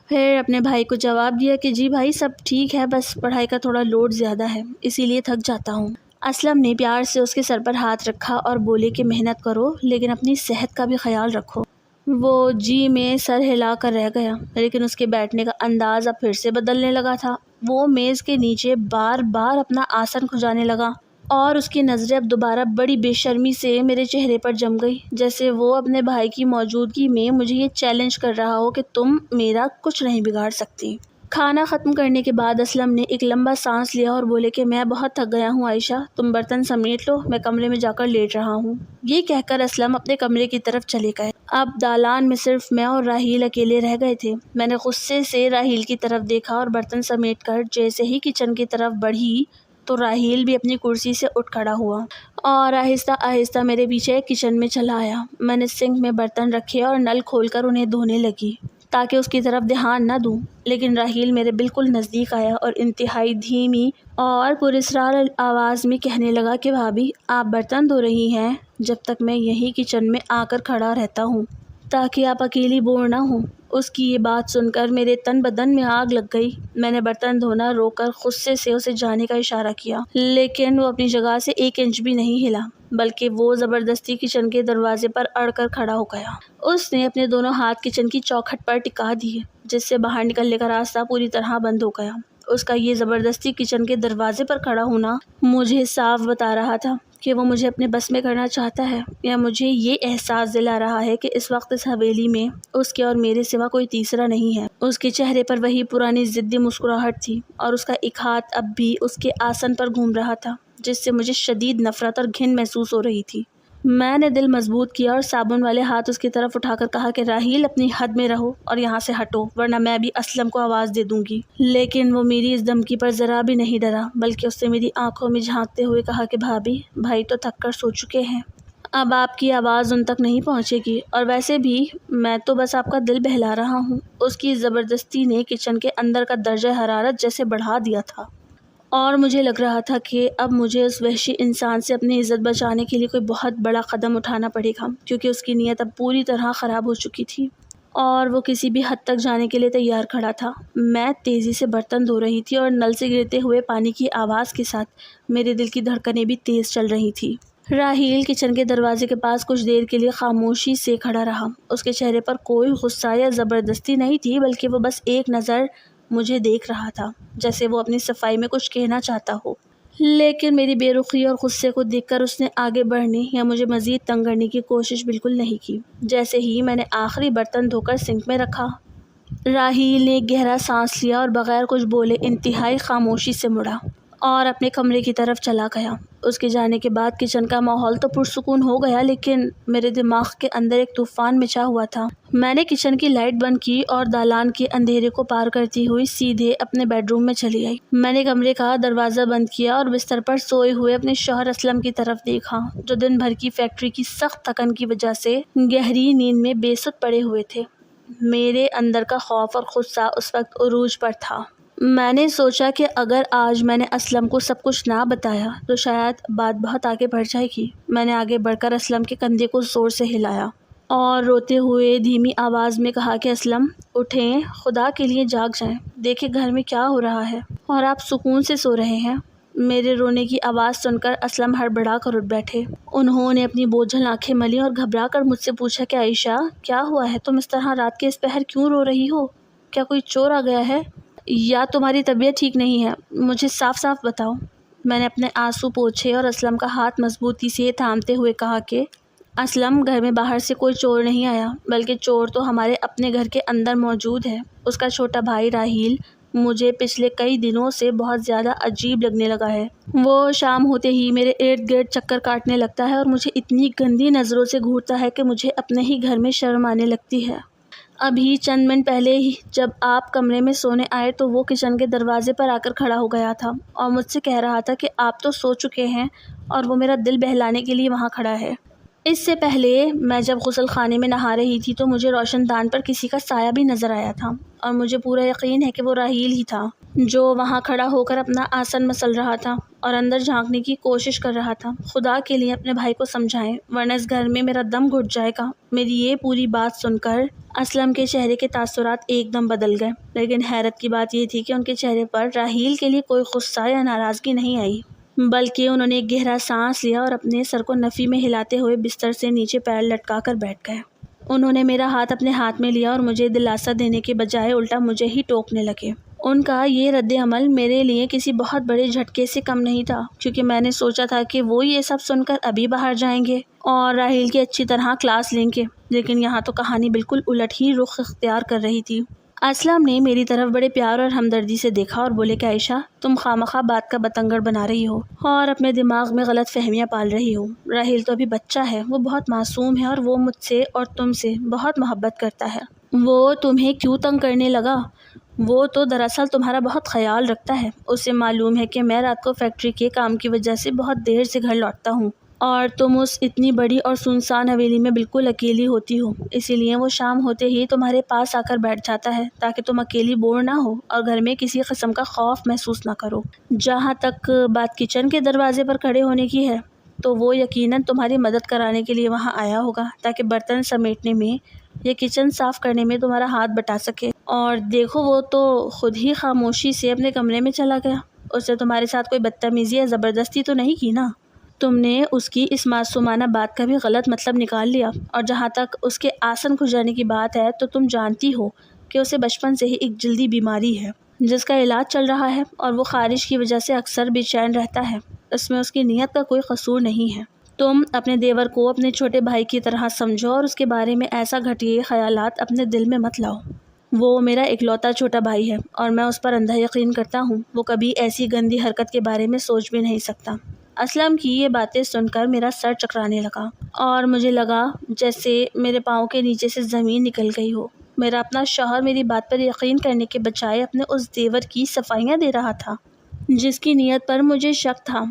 پھر اپنے بھائی کو جواب دیا کہ جی بھائی سب ٹھیک ہے، بس پڑھائی کا تھوڑا لوڈ زیادہ ہے، اسی لیے تھک جاتا ہوں۔ اسلم نے پیار سے اس کے سر پر ہاتھ رکھا اور بولے کہ محنت کرو لیکن اپنی صحت کا بھی خیال رکھو۔ وہ جی میں سر ہلا کر رہ گیا، لیکن اس کے بیٹھنے کا انداز اب پھر سے بدلنے لگا تھا۔ وہ میز کے نیچے بار بار اپنا آسن کھجانے لگا اور اس کی نظریں اب دوبارہ بڑی بے شرمی سے میرے چہرے پر جم گئی، جیسے وہ اپنے بھائی کی موجودگی میں مجھے یہ چیلنج کر رہا ہو کہ تم میرا کچھ نہیں بگاڑ سکتی۔ کھانا ختم کرنے کے بعد اسلم نے ایک لمبا سانس لیا اور بولے کہ میں بہت تھک گیا ہوں عائشہ، تم برتن سمیٹ لو، میں کمرے میں جا کر لیٹ رہا ہوں۔ یہ کہہ کر اسلم اپنے کمرے کی طرف چلے گئے۔ اب دالان میں صرف میں اور راحیل اکیلے رہ گئے تھے۔ میں نے غصے سے راحیل کی طرف دیکھا اور برتن سمیٹ کر جیسے ہی کچن کی طرف بڑھی تو راحیل بھی اپنی کرسی سے اٹھ کھڑا ہوا اور آہستہ آہستہ میرے پیچھے کچن میں چلا آیا۔ میں نے سنک میں برتن رکھے اور نل کھول کر انہیں دھونے لگی تاکہ اس کی طرف دھیان نہ دوں، لیکن راحیل میرے بالکل نزدیک آیا اور انتہائی دھیمی اور پراسرار آواز میں کہنے لگا کہ بھابھی آپ برتن دھو رہی ہیں، جب تک میں یہی کچن میں آ کر کھڑا رہتا ہوں تاکہ آپ اکیلی بور نہ ہوں۔ اس کی یہ بات سن کر میرے تن بدن میں آگ لگ گئی۔ میں نے برتن دھونا روک کر غصے سے اسے جانے کا اشارہ کیا، لیکن وہ اپنی جگہ سے ایک انچ بھی نہیں ہلا، بلکہ وہ زبردستی کچن کے دروازے پر اڑ کر کھڑا ہو گیا۔ اس نے اپنے دونوں ہاتھ کچن کی چوکھٹ پر ٹکا دیے، جس سے باہر نکلنے کا راستہ پوری طرح بند ہو گیا۔ اس کا یہ زبردستی کچن کے دروازے پر کھڑا ہونا مجھے صاف بتا رہا تھا کہ وہ مجھے اپنے بس میں کرنا چاہتا ہے، یا مجھے یہ احساس دلا رہا ہے کہ اس وقت اس حویلی میں اس کے اور میرے سوا کوئی تیسرا نہیں ہے۔ اس کے چہرے پر وہی پرانی ضدی مسکراہٹ تھی اور اس کا ایک ہاتھ اب بھی اس کے آسن پر گھوم رہا تھا، جس سے مجھے شدید نفرت اور گھن محسوس ہو رہی تھی۔ میں نے دل مضبوط کیا اور صابن والے ہاتھ اس کی طرف اٹھا کر کہا کہ راحیل اپنی حد میں رہو اور یہاں سے ہٹو، ورنہ میں بھی اسلم کو آواز دے دوں گی۔ لیکن وہ میری اس دھمکی پر ذرا بھی نہیں ڈرا، بلکہ اس نے میری آنکھوں میں جھانکتے ہوئے کہا کہ بھابھی بھائی تو تھک کر سو چکے ہیں، اب آپ کی آواز ان تک نہیں پہنچے گی، اور ویسے بھی میں تو بس آپ کا دل بہلا رہا ہوں۔ اس کی زبردستی نے کچن کے اندر کا درجہ حرارت جیسے بڑھا دیا تھا اور مجھے لگ رہا تھا کہ اب مجھے اس وحشی انسان سے اپنی عزت بچانے کے لیے کوئی بہت بڑا قدم اٹھانا پڑے گا، کیونکہ اس کی نیت اب پوری طرح خراب ہو چکی تھی اور وہ کسی بھی حد تک جانے کے لیے تیار کھڑا تھا۔ میں تیزی سے برتن دھو رہی تھی اور نل سے گرتے ہوئے پانی کی آواز کے ساتھ میرے دل کی دھڑکنیں بھی تیز چل رہی تھی۔ راحیل کچن کے دروازے کے پاس کچھ دیر کے لیے خاموشی سے کھڑا رہا۔ اس کے چہرے پر کوئی غصہ یا زبردستی نہیں تھی، بلکہ وہ بس ایک نظر مجھے دیکھ رہا تھا، جیسے وہ اپنی صفائی میں کچھ کہنا چاہتا ہو۔ لیکن میری بے رخی اور غصے کو دیکھ کر اس نے آگے بڑھنے یا مجھے مزید تنگ کرنے کی کوشش بالکل نہیں کی۔ جیسے ہی میں نے آخری برتن دھو کر سنک میں رکھا، راحیل نے گہرا سانس لیا اور بغیر کچھ بولے انتہائی خاموشی سے مڑا اور اپنے کمرے کی طرف چلا گیا۔ اس کے جانے کے بعد کچن کا ماحول تو پرسکون ہو گیا، لیکن میرے دماغ کے اندر ایک طوفان مچا ہوا تھا۔ میں نے کچن کی لائٹ بند کی اور دالان کے اندھیرے کو پار کرتی ہوئی سیدھے اپنے بیڈ روم میں چلی آئی۔ میں نے کمرے کا دروازہ بند کیا اور بستر پر سوئے ہوئے اپنے شوہر اسلم کی طرف دیکھا، جو دن بھر کی فیکٹری کی سخت تھکن کی وجہ سے گہری نیند میں بے سد پڑے ہوئے تھے۔ میرے اندر کا خوف اور غصہ اس وقت عروج پر تھا۔ میں نے سوچا کہ اگر آج میں نے اسلم کو سب کچھ نہ بتایا تو شاید بات بہت آگے بڑھ جائے گی۔ میں نے آگے بڑھ کر اسلم کے کندھے کو زور سے ہلایا اور روتے ہوئے دھیمی آواز میں کہا کہ اسلم اٹھیں، خدا کے لیے جاگ جائیں، دیکھیں گھر میں کیا ہو رہا ہے اور آپ سکون سے سو رہے ہیں۔ میرے رونے کی آواز سن کر اسلم ہڑبڑا کر اٹھ بیٹھے۔ انہوں نے اپنی بوجھل آنکھیں ملی اور گھبرا کر مجھ سے پوچھا کہ عائشہ کیا ہوا ہے؟ تم اس طرح رات کے اس پہر کیوں رو رہی ہو؟ کیا کوئی چور آ گیا ہے یا تمہاری طبیعت ٹھیک نہیں ہے؟ مجھے صاف صاف بتاؤ۔ میں نے اپنے آنسو پوچھے اور اسلم کا ہاتھ مضبوطی سے تھامتے ہوئے کہا کہ اسلم، گھر میں باہر سے کوئی چور نہیں آیا، بلکہ چور تو ہمارے اپنے گھر کے اندر موجود ہے۔ اس کا چھوٹا بھائی راحیل مجھے پچھلے کئی دنوں سے بہت زیادہ عجیب لگنے لگا ہے۔ وہ شام ہوتے ہی میرے ارد گرد چکر کاٹنے لگتا ہے اور مجھے اتنی گندی نظروں سے گھورتا ہے کہ مجھے اپنے ہی گھر میں شرم آنے لگتی ہے۔ ابھی چند منٹ پہلے ہی جب آپ کمرے میں سونے آئے تو وہ کچن کے دروازے پر آ کر کھڑا ہو گیا تھا اور مجھ سے کہہ رہا تھا کہ آپ تو سو چکے ہیں اور وہ میرا دل بہلانے کے لیے وہاں کھڑا ہے۔ اس سے پہلے میں جب غسل خانے میں نہا رہی تھی تو مجھے روشن دان پر کسی کا سایہ بھی نظر آیا تھا اور مجھے پورا یقین ہے کہ وہ راحیل ہی تھا جو وہاں کھڑا ہو کر اپنا آسن مسل رہا تھا اور اندر جھانکنے کی کوشش کر رہا تھا۔ خدا کے لیے اپنے بھائی کو سمجھائیں ورنہ اس گھر میں میرا دم گھٹ جائے گا۔ میری یہ پوری بات سن کر اسلم کے چہرے کے تاثرات ایک دم بدل گئے، لیکن حیرت کی بات یہ تھی کہ ان کے چہرے پر راحیل کے لیے کوئی غصہ یا ناراضگی نہیں آئی، بلکہ انہوں نے ایک گہرا سانس لیا اور اپنے سر کو نفی میں ہلاتے ہوئے بستر سے نیچے پیر لٹکا کر بیٹھ گئے۔ انہوں نے میرا ہاتھ اپنے ہاتھ میں لیا اور مجھے دلاسا دینے کے بجائے الٹا مجھے ہی ٹوکنے لگے۔ ان کا یہ رد عمل میرے لیے کسی بہت بڑے جھٹکے سے کم نہیں تھا، کیونکہ میں نے سوچا تھا کہ وہ یہ سب سن کر ابھی باہر جائیں گے اور راحیل کی اچھی طرح کلاس لیں گے، لیکن یہاں تو کہانی بالکل الٹ ہی رخ اختیار کر رہی تھی۔ اسلم نے میری طرف بڑے پیار اور ہمدردی سے دیکھا اور بولے کہ عائشہ، تم خواہ بات کا بتنگڑ بنا رہی ہو اور اپنے دماغ میں غلط فہمیاں پال رہی ہو۔ راحیل تو ابھی بچہ ہے، وہ بہت معصوم ہے اور وہ مجھ سے اور تم سے بہت محبت کرتا ہے۔ وہ تمہیں کیوں تنگ کرنے لگا؟ وہ تو دراصل تمہارا بہت خیال رکھتا ہے۔ اسے معلوم ہے کہ میں رات کو فیکٹری کے کام کی وجہ سے بہت دیر سے گھر لوٹتا ہوں اور تم اس اتنی بڑی اور سنسان حویلی میں بالکل اکیلی ہوتی ہو، اسی لیے وہ شام ہوتے ہی تمہارے پاس آ کر بیٹھ جاتا ہے تاکہ تم اکیلی بور نہ ہو اور گھر میں کسی قسم کا خوف محسوس نہ کرو۔ جہاں تک بات کچن کے دروازے پر کھڑے ہونے کی ہے تو وہ یقیناً تمہاری مدد کرانے کے لیے وہاں آیا ہوگا تاکہ برتن سمیٹنے میں یا کچن صاف کرنے میں تمہارا ہاتھ بٹا سکے، اور دیکھو وہ تو خود ہی خاموشی سے اپنے کمرے میں چلا گیا۔ اس نے تمہارے ساتھ کوئی بدتمیزی یا زبردستی تو نہیں کی نا؟ تم نے اس کی اس معصومانہ بات کا بھی غلط مطلب نکال لیا، اور جہاں تک اس کے آسن کھل جانے کی بات ہے تو تم جانتی ہو کہ اسے بچپن سے ہی ایک جلدی بیماری ہے جس کا علاج چل رہا ہے اور وہ خارش کی وجہ سے اکثر بے چین رہتا ہے۔ اس میں اس کی نیت کا کوئی قصور نہیں ہے۔ تم اپنے دیور کو اپنے چھوٹے بھائی کی طرح سمجھو اور اس کے بارے میں ایسا گھٹیا خیالات اپنے دل میں مت لاؤ۔ وہ میرا اکلوتا چھوٹا بھائی ہے اور میں اس پر اندھا یقین کرتا ہوں، وہ کبھی ایسی گندی حرکت کے بارے میں سوچ بھی نہیں سکتا۔ اسلم کی یہ باتیں سن کر میرا سر چکرانے لگا اور مجھے لگا جیسے میرے پاؤں کے نیچے سے زمین نکل گئی ہو۔ میرا اپنا شوہر میری بات پر یقین کرنے کے بجائے اپنے اس دیور کی صفائیاں دے رہا تھا جس کی نیت پر مجھے شک تھا۔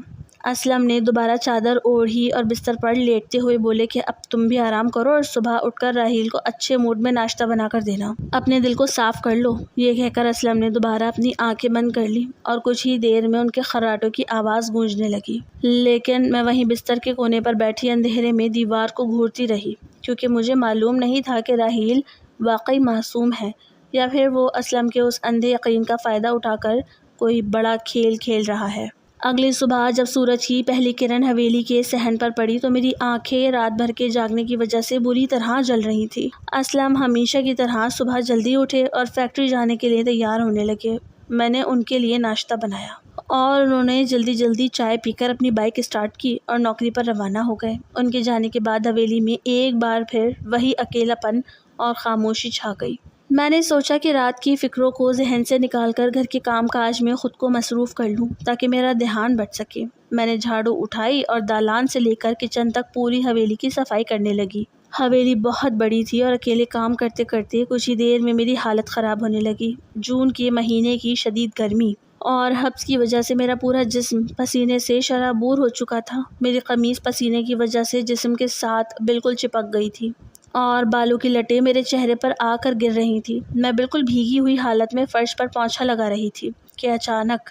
اسلم نے دوبارہ چادر اوڑھی اور بستر پر لیٹتے ہوئے بولے کہ اب تم بھی آرام کرو اور صبح اٹھ کر راحیل کو اچھے موڈ میں ناشتہ بنا کر دینا، اپنے دل کو صاف کر لو۔ یہ کہہ کر اسلم نے دوبارہ اپنی آنکھیں بند کر لی اور کچھ ہی دیر میں ان کے خراٹوں کی آواز گونجنے لگی، لیکن میں وہیں بستر کے کونے پر بیٹھی اندھیرے میں دیوار کو گھورتی رہی، کیونکہ مجھے معلوم نہیں تھا کہ راحیل واقعی معصوم ہے یا پھر وہ اسلم کے اس اندھے یقین کا فائدہ اٹھا کر کوئی بڑا کھیل کھیل رہا ہے۔ اگلی صبح جب سورج کی پہلی کرن حویلی کے صحن پر پڑی تو میری آنکھیں رات بھر کے جاگنے کی وجہ سے بری طرح جل رہی تھی۔ اسلم ہمیشہ کی طرح صبح جلدی اٹھے اور فیکٹری جانے کے لیے تیار ہونے لگے۔ میں نے ان کے لیے ناشتہ بنایا اور انہوں نے جلدی جلدی چائے پی کر اپنی بائک اسٹارٹ کی اور نوکری پر روانہ ہو گئے۔ ان کے جانے کے بعد حویلی میں ایک بار پھر وہی اکیلا پن اور خاموشی چھا گئی۔ میں نے سوچا کہ رات کی فکروں کو ذہن سے نکال کر گھر کے کام کاج میں خود کو مصروف کر لوں تاکہ میرا دھیان بٹ سکے۔ میں نے جھاڑو اٹھائی اور دالان سے لے کر کچن تک پوری حویلی کی صفائی کرنے لگی۔ حویلی بہت بڑی تھی اور اکیلے کام کرتے کرتے کچھ ہی دیر میں میری حالت خراب ہونے لگی۔ جون کے مہینے کی شدید گرمی اور حبس کی وجہ سے میرا پورا جسم پسینے سے شرابور ہو چکا تھا۔ میری قمیص پسینے کی وجہ سے جسم کے ساتھ بالکل چپک گئی تھی اور بالوں کی لٹیں میرے چہرے پر آ کر گر رہی تھی۔ میں بالکل بھیگی ہوئی حالت میں فرش پر پونچھا لگا رہی تھی کہ اچانک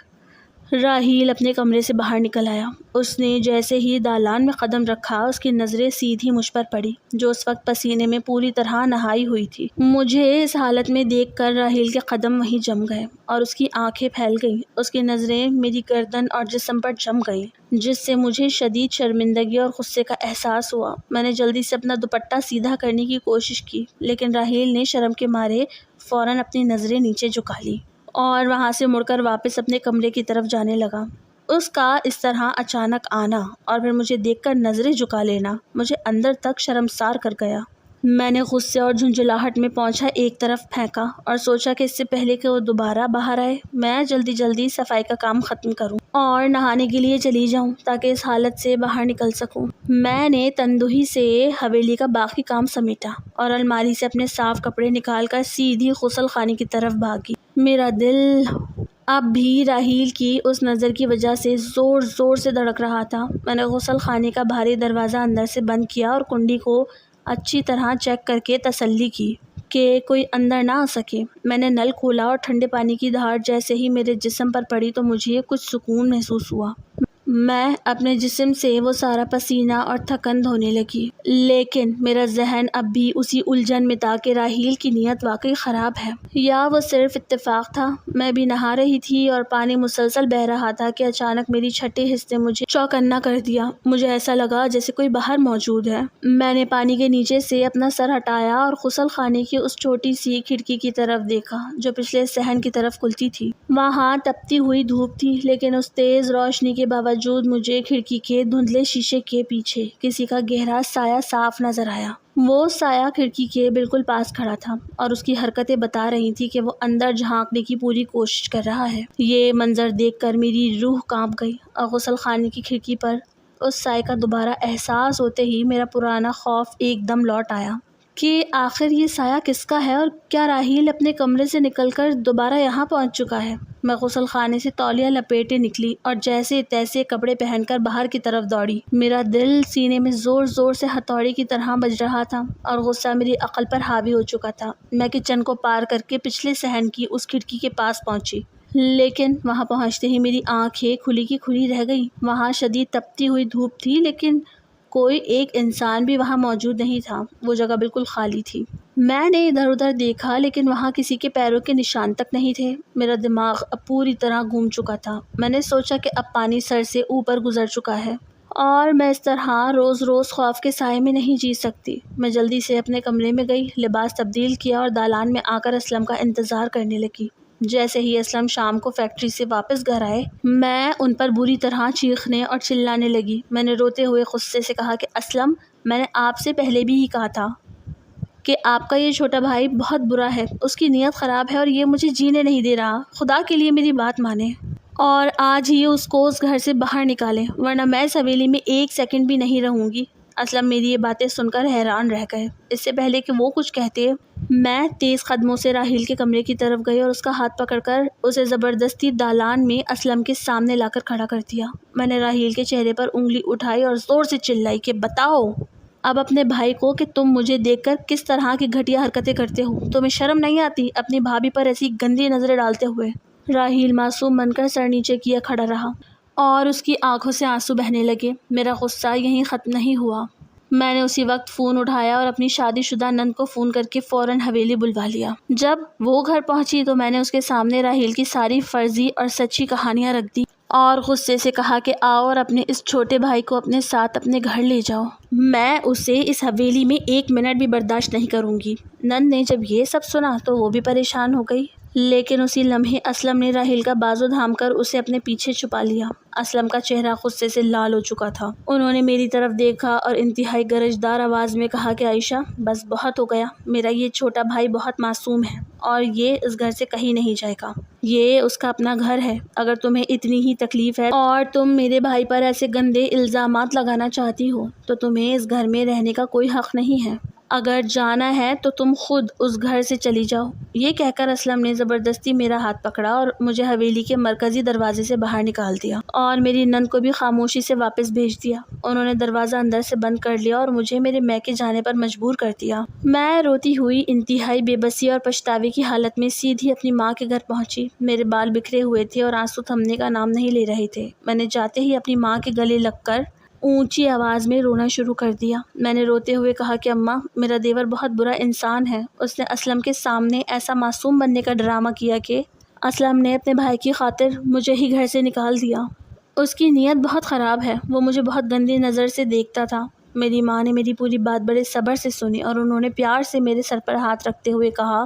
راحیل اپنے کمرے سے باہر نکل آیا۔ اس نے جیسے ہی دالان میں قدم رکھا اس کی نظریں سیدھی مجھ پر پڑی جو اس وقت پسینے میں پوری طرح نہائی ہوئی تھی۔ مجھے اس حالت میں دیکھ کر راحیل کے قدم وہیں جم گئے اور اس کی آنکھیں پھیل گئیں۔ اس کی نظریں میری گردن اور جسم پر جم گئیں جس سے مجھے شدید شرمندگی اور غصے کا احساس ہوا۔ میں نے جلدی سے اپنا دوپٹہ سیدھا کرنے کی کوشش کی لیکن راحیل نے شرم کے مارے فوراً اپنی نظریں نیچے جھکا لی اور وہاں سے مڑ کر واپس اپنے کمرے کی طرف جانے لگا۔ اس کا اس طرح اچانک آنا اور پھر مجھے دیکھ کر نظریں جھکا لینا مجھے اندر تک شرمسار کر گیا۔ میں نے غصے اور جھنجھلاہٹ میں پونچھا ایک طرف پھینکا اور سوچا کہ اس سے پہلے کہ وہ دوبارہ باہر آئے میں جلدی جلدی صفائی کا کام ختم کروں اور نہانے کے لیے چلی جاؤں تاکہ اس حالت سے باہر نکل سکوں۔ میں نے تندہی سے حویلی کا باقی کام سمیٹا اور الماری سے اپنے صاف کپڑے نکال کر سیدھی غسل خانے کی طرف بھاگی۔ میرا دل اب بھی راحیل کی اس نظر کی وجہ سے زور زور سے دھڑک رہا تھا۔ میں نے غسل خانے کا بھاری دروازہ اندر سے بند کیا اور کنڈی کو اچھی طرح چیک کر کے تسلی کی کہ کوئی اندر نہ آ سکے۔ میں نے نل کھولا اور ٹھنڈے پانی کی دھار جیسے ہی میرے جسم پر پڑی تو مجھے کچھ سکون محسوس ہوا۔ میں اپنے جسم سے وہ سارا پسینہ اور تھکن دھونے لگی لیکن میرا ذہن اب بھی اسی الجھن میں تھا کہ راحیل کی نیت واقعی خراب ہے یا وہ صرف اتفاق تھا۔ میں بھی نہا رہی تھی اور پانی مسلسل بہہ رہا تھا کہ اچانک میری چھٹے حصے نے مجھے چوکنا کر دیا۔ مجھے ایسا لگا جیسے کوئی باہر موجود ہے۔ میں نے پانی کے نیچے سے اپنا سر ہٹایا اور غسل خانے کی اس چھوٹی سی کھڑکی کی طرف دیکھا جو پچھلے صحن کی طرف کھلتی تھی۔ وہاں تپتی ہوئی دھوپ تھی لیکن اس تیز روشنی کے باوجود مجھے کھڑکی کے دھندلے شیشے کے پیچھے کسی کا گہرا سایہ صاف نظر آیا۔ وہ سایہ کھڑکی کے بالکل پاس کھڑا تھا اور اس کی حرکتیں بتا رہی تھی کہ وہ اندر جھانکنے کی پوری کوشش کر رہا ہے۔ یہ منظر دیکھ کر میری روح کانپ گئی اور غسل خانے کی کھڑکی پر اس سائے کا دوبارہ احساس ہوتے ہی میرا پرانا خوف ایک دم لوٹ آیا کہ آخر یہ سایہ کس کا ہے اور کیا راحیل اپنے کمرے سے نکل کر دوبارہ یہاں پہنچ چکا ہے۔ میں غسل خانے سے تولیہ لپیٹے نکلی اور جیسے تیسے کپڑے پہن کر باہر کی طرف دوڑی۔ میرا دل سینے میں زور زور سے ہتھوڑی کی طرح بج رہا تھا اور غصہ میری عقل پر حاوی ہو چکا تھا۔ میں کچن کو پار کر کے پچھلے صحن کی اس کھڑکی کے پاس پہنچی لیکن وہاں پہنچتے ہی میری آنکھیں کھلی کی کھلی رہ گئیں۔ وہاں شدید تپتی ہوئی دھوپ تھی لیکن کوئی ایک انسان بھی وہاں موجود نہیں تھا۔ وہ جگہ بالکل خالی تھی۔ میں نے ادھر ادھر دیکھا لیکن وہاں کسی کے پیروں کے نشان تک نہیں تھے۔ میرا دماغ اب پوری طرح گھوم چکا تھا۔ میں نے سوچا کہ اب پانی سر سے اوپر گزر چکا ہے اور میں اس طرح روز روز خوف کے سائے میں نہیں جی سکتی۔ میں جلدی سے اپنے کمرے میں گئی، لباس تبدیل کیا اور دالان میں آ کر اسلم کا انتظار کرنے لگی۔ جیسے ہی اسلم شام کو فیکٹری سے واپس گھر آئے میں ان پر بری طرح چیخنے اور چلانے لگی۔ میں نے روتے ہوئے غصے سے کہا کہ اسلم، میں نے آپ سے پہلے بھی ہی کہا تھا کہ آپ کا یہ چھوٹا بھائی بہت برا ہے، اس کی نیت خراب ہے اور یہ مجھے جینے نہیں دے رہا۔ خدا کے لیے میری بات مانیں اور آج ہی اس کو اس گھر سے باہر نکالیں ورنہ میں اس حویلی میں ایک سیکنڈ بھی نہیں رہوں گی۔ اسلم میری یہ باتیں سن کر حیران رہ گئے۔ اس سے پہلے کہ وہ کچھ کہتے میں تیز قدموں سے راحیل کے کمرے کی طرف گئی اور اس کا ہاتھ پکڑ کر اسے زبردستی دالان میں اسلم کے سامنے لا کر کھڑا کر دیا۔ میں نے راحیل کے چہرے پر انگلی اٹھائی اور زور سے چلائی کہ بتاؤ اب اپنے بھائی کو کہ تم مجھے دیکھ کر کس طرح کی گھٹیا حرکتیں کرتے ہو۔ تمہیں شرم نہیں آتی اپنی بھابھی پر ایسی گندی نظریں ڈالتے ہوئے؟ راحیل معصوم بن کر سر نیچے کیے کھڑا رہا اور اس کی آنکھوں سے آنسو بہنے لگے۔ میرا غصہ یہیں ختم نہیں ہوا۔ میں نے اسی وقت فون اٹھایا اور اپنی شادی شدہ نند کو فون کر کے فوراً حویلی بلوا لیا۔ جب وہ گھر پہنچی تو میں نے اس کے سامنے راحیل کی ساری فرضی اور سچی کہانیاں رکھ دی اور غصے سے کہا کہ آؤ اور اپنے اس چھوٹے بھائی کو اپنے ساتھ اپنے گھر لے جاؤ۔ میں اسے اس حویلی میں ایک منٹ بھی برداشت نہیں کروں گی۔ نند نے جب یہ سب سنا تو وہ بھی پریشان ہو گئی لیکن اسی لمحے اسلم نے راحیل کا بازو تھام کر اسے اپنے پیچھے چھپا لیا۔ اسلم کا چہرہ غصے سے لال ہو چکا تھا۔ انہوں نے میری طرف دیکھا اور انتہائی گرجدار آواز میں کہا کہ عائشہ بس بہت ہو گیا، میرا یہ چھوٹا بھائی بہت معصوم ہے اور یہ اس گھر سے کہیں نہیں جائے گا، یہ اس کا اپنا گھر ہے۔ اگر تمہیں اتنی ہی تکلیف ہے اور تم میرے بھائی پر ایسے گندے الزامات لگانا چاہتی ہو تو تمہیں اس گھر میں رہنے کا کوئی حق نہیں ہے۔ اگر جانا ہے تو تم خود اس گھر سے چلی جاؤ۔ یہ کہہ کر اسلم نے زبردستی میرا ہاتھ پکڑا اور مجھے حویلی کے مرکزی دروازے سے باہر نکال دیا اور میری نند کو بھی خاموشی سے واپس بھیج دیا۔ انہوں نے دروازہ اندر سے بند کر لیا اور مجھے میرے میکے جانے پر مجبور کر دیا۔ میں روتی ہوئی انتہائی بے بسی اور پچھتاوے کی حالت میں سیدھی اپنی ماں کے گھر پہنچی۔ میرے بال بکھرے ہوئے تھے اور آنسو تھمنے کا نام نہیں لے رہے تھے۔ میں نے جاتے ہی اپنی ماں کے گلے لگ کر اونچی آواز میں رونا شروع کر دیا۔ میں نے روتے ہوئے کہا کہ اماں، میرا دیور بہت برا انسان ہے۔ اس نے اسلم کے سامنے ایسا معصوم بننے کا ڈرامہ کیا کہ اسلم نے اپنے بھائی کی خاطر مجھے ہی گھر سے نکال دیا۔ اس کی نیت بہت خراب ہے، وہ مجھے بہت گندی نظر سے دیکھتا تھا۔ میری ماں نے میری پوری بات بڑے صبر سے سنی اور انہوں نے پیار سے میرے سر پر ہاتھ رکھتے ہوئے کہا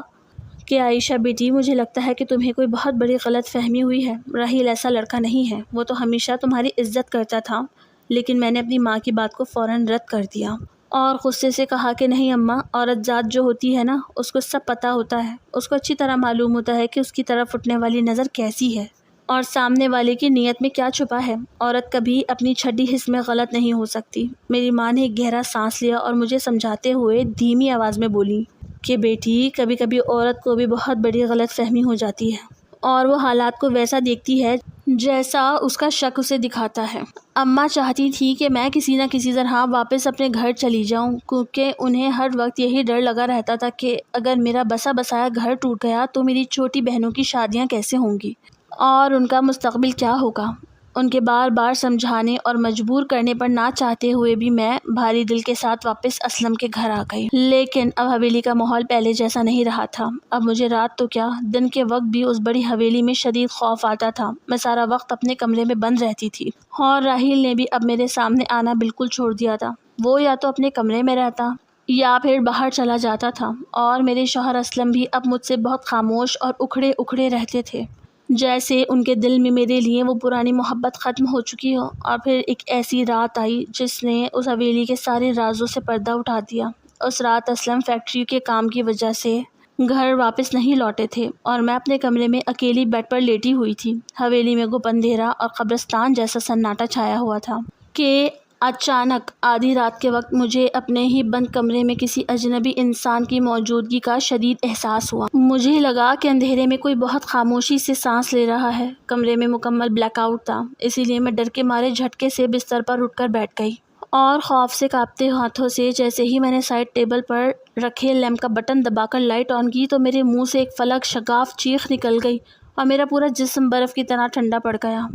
کہ عائشہ بیٹی، مجھے لگتا ہے کہ تمہیں کوئی بہت بڑی غلط فہمی ہوئی ہے۔ راحیل ایسا لڑکا نہیں ہے، وہ تو ہمیشہ تمہاری عزت کرتا تھا۔ لیکن میں نے اپنی ماں کی بات کو فوراً رد کر دیا اور غصے سے کہا کہ نہیں اماں، عورت ذات جو ہوتی ہے نا، اس کو سب پتہ ہوتا ہے۔ اس کو اچھی طرح معلوم ہوتا ہے کہ اس کی طرف اٹھنے والی نظر کیسی ہے اور سامنے والے کی نیت میں کیا چھپا ہے۔ عورت کبھی اپنی چھٹی حس میں غلط نہیں ہو سکتی۔ میری ماں نے ایک گہرا سانس لیا اور مجھے سمجھاتے ہوئے دھیمی آواز میں بولی کہ بیٹی، کبھی کبھی عورت کو بھی بہت بڑی غلط فہمی ہو جاتی ہے اور وہ حالات کو ویسا دیکھتی ہے جیسا اس کا شک اسے دکھاتا ہے۔ اماں چاہتی تھی کہ میں کسی نہ کسی طرح واپس اپنے گھر چلی جاؤں، کیونکہ انہیں ہر وقت یہی ڈر لگا رہتا تھا کہ اگر میرا بسا بسایا گھر ٹوٹ گیا تو میری چھوٹی بہنوں کی شادیاں کیسے ہوں گی اور ان کا مستقبل کیا ہوگا۔ ان کے بار بار سمجھانے اور مجبور کرنے پر نہ چاہتے ہوئے بھی میں بھاری دل کے ساتھ واپس اسلم کے گھر آ گئی۔ لیکن اب حویلی کا ماحول پہلے جیسا نہیں رہا تھا۔ اب مجھے رات تو کیا، دن کے وقت بھی اس بڑی حویلی میں شدید خوف آتا تھا۔ میں سارا وقت اپنے کمرے میں بند رہتی تھی اور راحیل نے بھی اب میرے سامنے آنا بالکل چھوڑ دیا تھا۔ وہ یا تو اپنے کمرے میں رہتا یا پھر باہر چلا جاتا تھا، اور میرے شوہر اسلم بھی اب مجھ سے بہت خاموش اور اکھڑے اکھڑے رہتے تھے، جیسے ان کے دل میں میرے لیے وہ پرانی محبت ختم ہو چکی ہو۔ اور پھر ایک ایسی رات آئی جس نے اس حویلی کے سارے رازوں سے پردہ اٹھا دیا۔ اس رات اسلم فیکٹری کے کام کی وجہ سے گھر واپس نہیں لوٹے تھے اور میں اپنے کمرے میں اکیلی بیڈ پر لیٹی ہوئی تھی۔ حویلی میں گپ اندھیرا اور قبرستان جیسا سناٹا چھایا ہوا تھا کہ اچانک آدھی رات کے وقت مجھے اپنے ہی بند کمرے میں کسی اجنبی انسان کی موجودگی کا شدید احساس ہوا۔ مجھے لگا کہ اندھیرے میں کوئی بہت خاموشی سے سانس لے رہا ہے۔ کمرے میں مکمل بلیک آؤٹ تھا، اسی لیے میں ڈر کے مارے جھٹکے سے بستر پر اٹھ کر بیٹھ گئی اور خوف سے کانپتے ہاتھوں سے جیسے ہی میں نے سائڈ ٹیبل پر رکھے لیمپ کا بٹن دبا کر لائٹ آن کی تو میرے منہ سے ایک فلک شگاف چیخ نکل گئی اور میرا پورا جسم برف کی طرح ٹھنڈا پڑ گیا،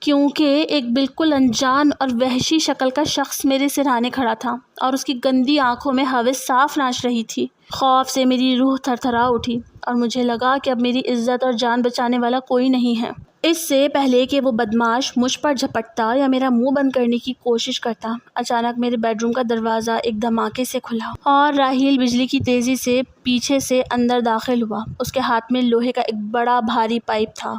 کیونکہ ایک بالکل انجان اور وحشی شکل کا شخص میرے سرہانے کھڑا تھا اور اس کی گندی آنکھوں میں ہوس صاف ناچ رہی تھی۔ خوف سے میری روح تھر تھرا اٹھی اور مجھے لگا کہ اب میری عزت اور جان بچانے والا کوئی نہیں ہے۔ اس سے پہلے کہ وہ بدماش مجھ پر جھپٹتا یا میرا منہ بند کرنے کی کوشش کرتا، اچانک میرے بیڈ روم کا دروازہ ایک دھماکے سے کھلا اور راحیل بجلی کی تیزی سے پیچھے سے اندر داخل ہوا۔ اس کے ہاتھ میں لوہے کا ایک بڑا بھاری پائپ تھا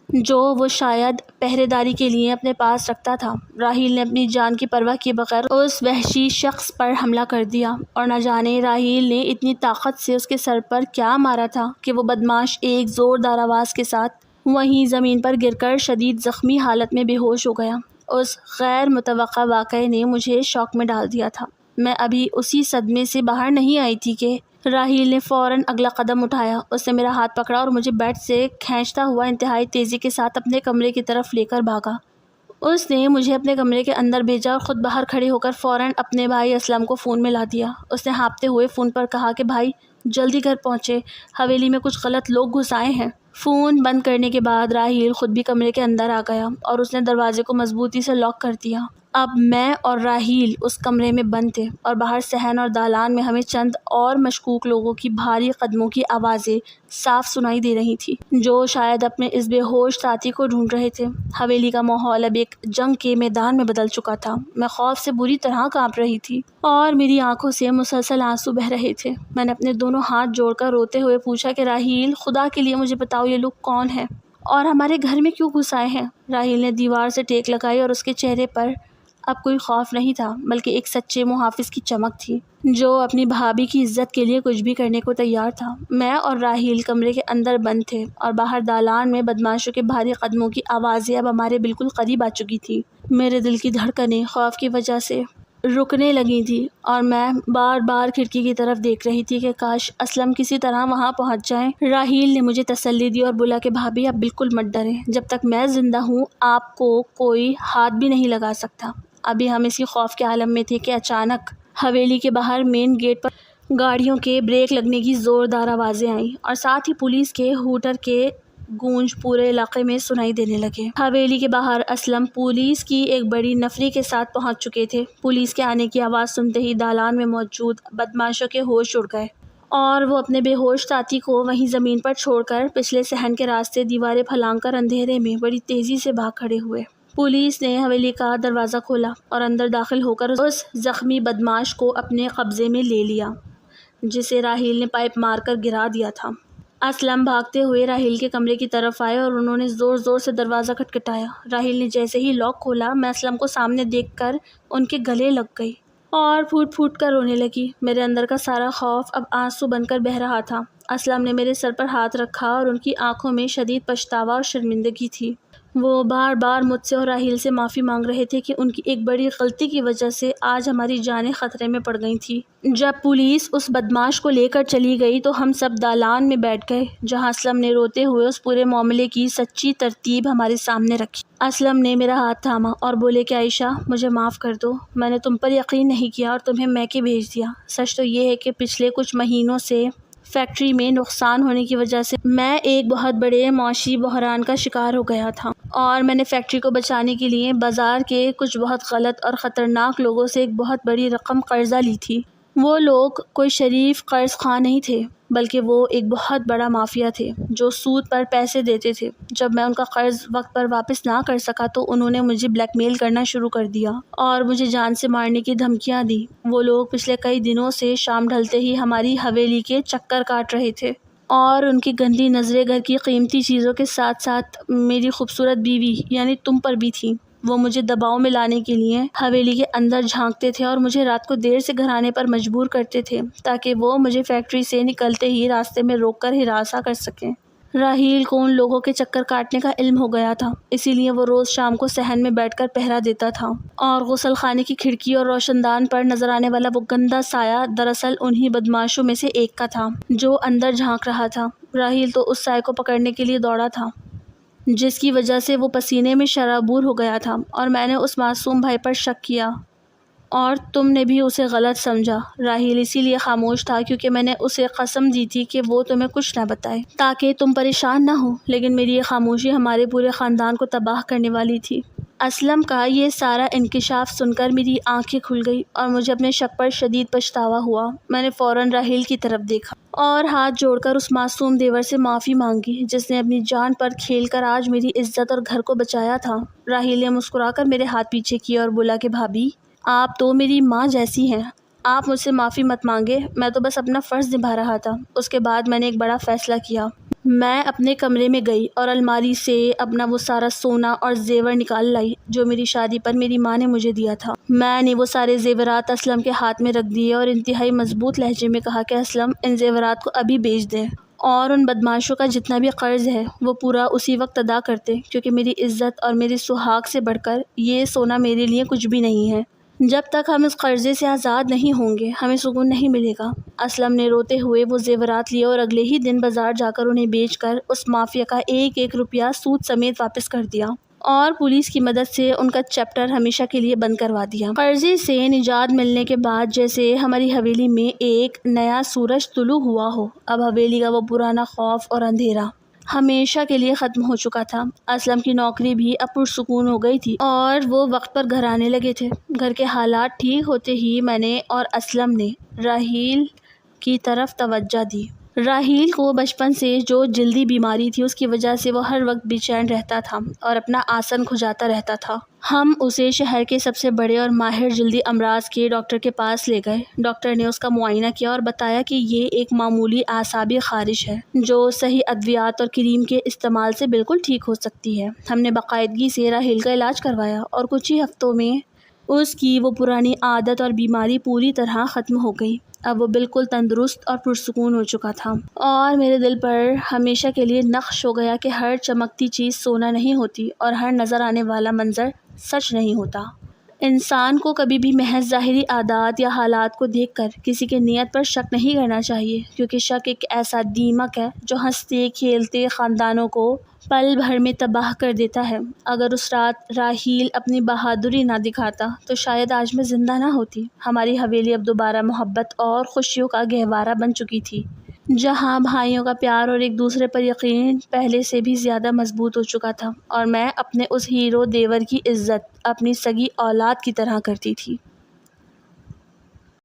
جو وہ شاید پہرے داری کے لیے اپنے پاس رکھتا تھا۔ راحیل نے اپنی جان کی پرواہ کیے بغیر اس وحشی شخص پر حملہ کر دیا اور نہ جانے راحیل نے اتنی طاقت سے اس کے سر پر کیا مارا تھا کہ وہ بدماش ایک زوردار آواز کے ساتھ وہیں زمین پر گر کر شدید زخمی حالت میں بے ہوش ہو گیا۔ اس غیر متوقع واقعے نے مجھے شوق میں ڈال دیا تھا۔ میں ابھی اسی صدمے سے باہر نہیں آئی تھی کہ راحیل نے فوراً اگلا قدم اٹھایا۔ اس نے میرا ہاتھ پکڑا اور مجھے بیڈ سے کھینچتا ہوا انتہائی تیزی کے ساتھ اپنے کمرے کی طرف لے کر بھاگا۔ اس نے مجھے اپنے کمرے کے اندر بھیجا اور خود باہر کھڑے ہو کر فوراً اپنے بھائی اسلم کو فون ملا دیا۔ اس نے ہانپتے ہوئے فون پر کہا کہ بھائی جلدی گھر پہنچے، حویلی میں کچھ غلط لوگ گھس آئے ہیں۔ فون بند کرنے کے بعد راحیل خود بھی کمرے کے اندر آ گیا اور اس نے دروازے کو مضبوطی سے لاک کر دیا۔ اب میں اور راحیل اس کمرے میں بند تھے اور باہر صحن اور دالان میں ہمیں چند اور مشکوک لوگوں کی بھاری قدموں کی آوازیں صاف سنائی دے رہی تھی، جو شاید اپنے اس بے ہوش ساتھی کو ڈھونڈ رہے تھے۔ حویلی کا ماحول اب ایک جنگ کے میدان میں بدل چکا تھا۔ میں خوف سے بری طرح کانپ رہی تھی اور میری آنکھوں سے مسلسل آنسو بہہ رہے تھے۔ میں نے اپنے دونوں ہاتھ جوڑ کر روتے ہوئے پوچھا کہ راحیل، خدا کے لیے مجھے بتاؤ یہ لوگ کون ہیں اور ہمارے گھر میں کیوں گھس آئے ہیں؟ راحیل نے دیوار سے ٹیک لگائی اور اس کے چہرے پر اب کوئی خوف نہیں تھا بلکہ ایک سچے محافظ کی چمک تھی جو اپنی بھابھی کی عزت کے لیے کچھ بھی کرنے کو تیار تھا۔ میں اور راحیل کمرے کے اندر بند تھے اور باہر دالان میں بدماشوں کے بھاری قدموں کی آوازیں اب ہمارے بالکل قریب آ چکی تھی۔ میرے دل کی دھڑکنیں خوف کی وجہ سے رکنے لگی تھی اور میں بار بار کھڑکی کی طرف دیکھ رہی تھی کہ کاش اسلم کسی طرح وہاں پہنچ جائیں۔ راحیل نے مجھے تسلی دی اور بولا کہ بھابھی آپ بالکل مت ڈریں، جب تک میں زندہ ہوں آپ کو کوئی ہاتھ بھی نہیں لگا سکتا۔ ابھی ہم اسی خوف کے عالم میں تھے کہ اچانک حویلی کے باہر مین گیٹ پر گاڑیوں کے بریک لگنے کی زوردار آوازیں آئیں اور ساتھ ہی پولیس کے ہوٹر کے گونج پورے علاقے میں سنائی دینے لگے۔ حویلی کے باہر اسلم پولیس کی ایک بڑی نفری کے ساتھ پہنچ چکے تھے۔ پولیس کے آنے کی آواز سنتے ہی دالان میں موجود بدماشوں کے ہوش اڑ گئے اور وہ اپنے بے ہوش ساتھی کو وہیں زمین پر چھوڑ کر پچھلے صحن کے راستے دیواریں پھلانگ کر اندھیرے میں بڑی تیزی سے بھاگ کھڑے ہوئے۔ پولیس نے حویلی کا دروازہ کھولا اور اندر داخل ہو کر اس زخمی بدماش کو اپنے قبضے میں لے لیا جسے راحیل نے پائپ مار کر گرا دیا تھا۔ اسلم بھاگتے ہوئے راحیل کے کمرے کی طرف آئے اور انہوں نے زور زور سے دروازہ کھٹکھٹایا۔ راحیل نے جیسے ہی لاک کھولا میں اسلم کو سامنے دیکھ کر ان کے گلے لگ گئی اور پھوٹ پھوٹ کر رونے لگی۔ میرے اندر کا سارا خوف اب آنسو بن کر بہہ رہا تھا۔ اسلم نے میرے سر پر ہاتھ رکھا اور ان کی آنکھوں میں شدید پچھتاوا اور شرمندگی تھی۔ وہ بار بار مجھ سے اور راحیل سے معافی مانگ رہے تھے کہ ان کی ایک بڑی غلطی کی وجہ سے آج ہماری جانیں خطرے میں پڑ گئی تھیں۔ جب پولیس اس بدماش کو لے کر چلی گئی تو ہم سب دالان میں بیٹھ گئے جہاں اسلم نے روتے ہوئے اس پورے معاملے کی سچی ترتیب ہمارے سامنے رکھی۔ اسلم نے میرا ہاتھ تھاما اور بولے کہ عائشہ مجھے معاف کر دو، میں نے تم پر یقین نہیں کیا اور تمہیں میکے بھیج دیا۔ سچ تو یہ ہے کہ پچھلے کچھ مہینوں سے فیکٹری میں نقصان ہونے کی وجہ سے میں ایک بہت بڑے معاشی بحران کا شکار ہو گیا تھا اور میں نے فیکٹری کو بچانے کے لیے بازار کے کچھ بہت غلط اور خطرناک لوگوں سے ایک بہت بڑی رقم قرضہ لی تھی۔ وہ لوگ کوئی شریف قرض خواہ نہیں تھے بلکہ وہ ایک بہت بڑا مافیا تھے جو سود پر پیسے دیتے تھے۔ جب میں ان کا قرض وقت پر واپس نہ کر سکا تو انہوں نے مجھے بلیک میل کرنا شروع کر دیا اور مجھے جان سے مارنے کی دھمکیاں دی۔ وہ لوگ پچھلے کئی دنوں سے شام ڈھلتے ہی ہماری حویلی کے چکر کاٹ رہے تھے اور ان کی گندی نظریں گھر کی قیمتی چیزوں کے ساتھ ساتھ میری خوبصورت بیوی یعنی تم پر بھی تھیں۔ وہ مجھے دباؤ میں لانے کے لیے حویلی کے اندر جھانکتے تھے اور مجھے رات کو دیر سے گھر آنے پر مجبور کرتے تھے تاکہ وہ مجھے فیکٹری سے نکلتے ہی راستے میں روک کر ہراساں کر سکیں۔ راحیل کو ان لوگوں کے چکر کاٹنے کا علم ہو گیا تھا، اسی لیے وہ روز شام کو صحن میں بیٹھ کر پہرا دیتا تھا اور غسل خانے کی کھڑکی اور روشن دان پر نظر آنے والا وہ گندا سایہ دراصل انہی بدماشوں میں سے ایک کا تھا جو اندر جھانک رہا تھا۔ راحیل تو اس سائے کو پکڑنے کے لیے دوڑا تھا جس کی وجہ سے وہ پسینے میں شرابور ہو گیا تھا اور میں نے اس معصوم بھائی پر شک کیا اور تم نے بھی اسے غلط سمجھا۔ راحیل اسی لیے خاموش تھا کیونکہ میں نے اسے قسم دی تھی کہ وہ تمہیں کچھ نہ بتائے تاکہ تم پریشان نہ ہو، لیکن میری یہ خاموشی ہمارے پورے خاندان کو تباہ کرنے والی تھی۔ اسلم کا یہ سارا انکشاف سن کر میری آنکھیں کھل گئی اور مجھے اپنے شک پر شدید پچھتاوا ہوا۔ میں نے فوراً راحیل کی طرف دیکھا اور ہاتھ جوڑ کر اس معصوم دیور سے معافی مانگی جس نے اپنی جان پر کھیل کر آج میری عزت اور گھر کو بچایا تھا۔ راحیل نے مسکرا کر میرے ہاتھ پیچھے کیے اور بولا کہ بھابھی آپ تو میری ماں جیسی ہیں، آپ مجھ سے معافی مت مانگے، میں تو بس اپنا فرض نبھا رہا تھا۔ اس کے بعد میں نے ایک بڑا فیصلہ کیا۔ میں اپنے کمرے میں گئی اور الماری سے اپنا وہ سارا سونا اور زیور نکال لائی جو میری شادی پر میری ماں نے مجھے دیا تھا۔ میں نے وہ سارے زیورات اسلم کے ہاتھ میں رکھ دیے اور انتہائی مضبوط لہجے میں کہا کہ اسلم ان زیورات کو ابھی بیچ دیں اور ان بدماشوں کا جتنا بھی قرض ہے وہ پورا اسی وقت ادا کرتے، کیونکہ میری عزت اور میری سہاگ سے بڑھ کر یہ سونا میرے لیے کچھ بھی نہیں ہے۔ جب تک ہم اس قرضے سے آزاد نہیں ہوں گے ہمیں سکون نہیں ملے گا۔ اسلم نے روتے ہوئے وہ زیورات لیے اور اگلے ہی دن بازار جا کر انہیں بیچ کر اس مافیا کا ایک ایک روپیہ سود سمیت واپس کر دیا اور پولیس کی مدد سے ان کا چیپٹر ہمیشہ کے لیے بند کروا دیا۔ قرضے سے نجات ملنے کے بعد جیسے ہماری حویلی میں ایک نیا سورج طلوع ہوا ہو، اب حویلی کا وہ پرانا خوف اور اندھیرا ہمیشہ کے لیے ختم ہو چکا تھا۔ اسلم کی نوکری بھی اب پرسکون ہو گئی تھی اور وہ وقت پر گھر آنے لگے تھے۔ گھر کے حالات ٹھیک ہوتے ہی میں نے اور اسلم نے راحیل کی طرف توجہ دی۔ راحیل کو بچپن سے جو جلدی بیماری تھی اس کی وجہ سے وہ ہر وقت بے چین رہتا تھا اور اپنا آسن کھجاتا رہتا تھا۔ ہم اسے شہر کے سب سے بڑے اور ماہر جلدی امراض کے ڈاکٹر کے پاس لے گئے۔ ڈاکٹر نے اس کا معائنہ کیا اور بتایا کہ یہ ایک معمولی اعصابی خارش ہے جو صحیح ادویات اور کریم کے استعمال سے بالکل ٹھیک ہو سکتی ہے۔ ہم نے باقاعدگی سے راحیل کا علاج کروایا اور کچھ ہی ہفتوں میں اس کی وہ پرانی عادت اور بیماری پوری طرح ختم ہو گئی۔ اب وہ بالکل تندرست اور پرسکون ہو چکا تھا اور میرے دل پر ہمیشہ کے لیے نقش ہو گیا کہ ہر چمکتی چیز سونا نہیں ہوتی اور ہر نظر آنے والا منظر سچ نہیں ہوتا۔ انسان کو کبھی بھی محض ظاہری عادات یا حالات کو دیکھ کر کسی کی نیت پر شک نہیں کرنا چاہیے، کیونکہ شک ایک ایسا دیمک ہے جو ہنستے کھیلتے خاندانوں کو پل بھر میں تباہ کر دیتا ہے۔ اگر اس رات راحیل اپنی بہادری نہ دکھاتا تو شاید آج میں زندہ نہ ہوتی۔ ہماری حویلی اب دوبارہ محبت اور خوشیوں کا گہوارہ بن چکی تھی، جہاں بھائیوں کا پیار اور ایک دوسرے پر یقین پہلے سے بھی زیادہ مضبوط ہو چکا تھا، اور میں اپنے اس ہیرو دیور کی عزت اپنی سگی اولاد کی طرح کرتی تھی۔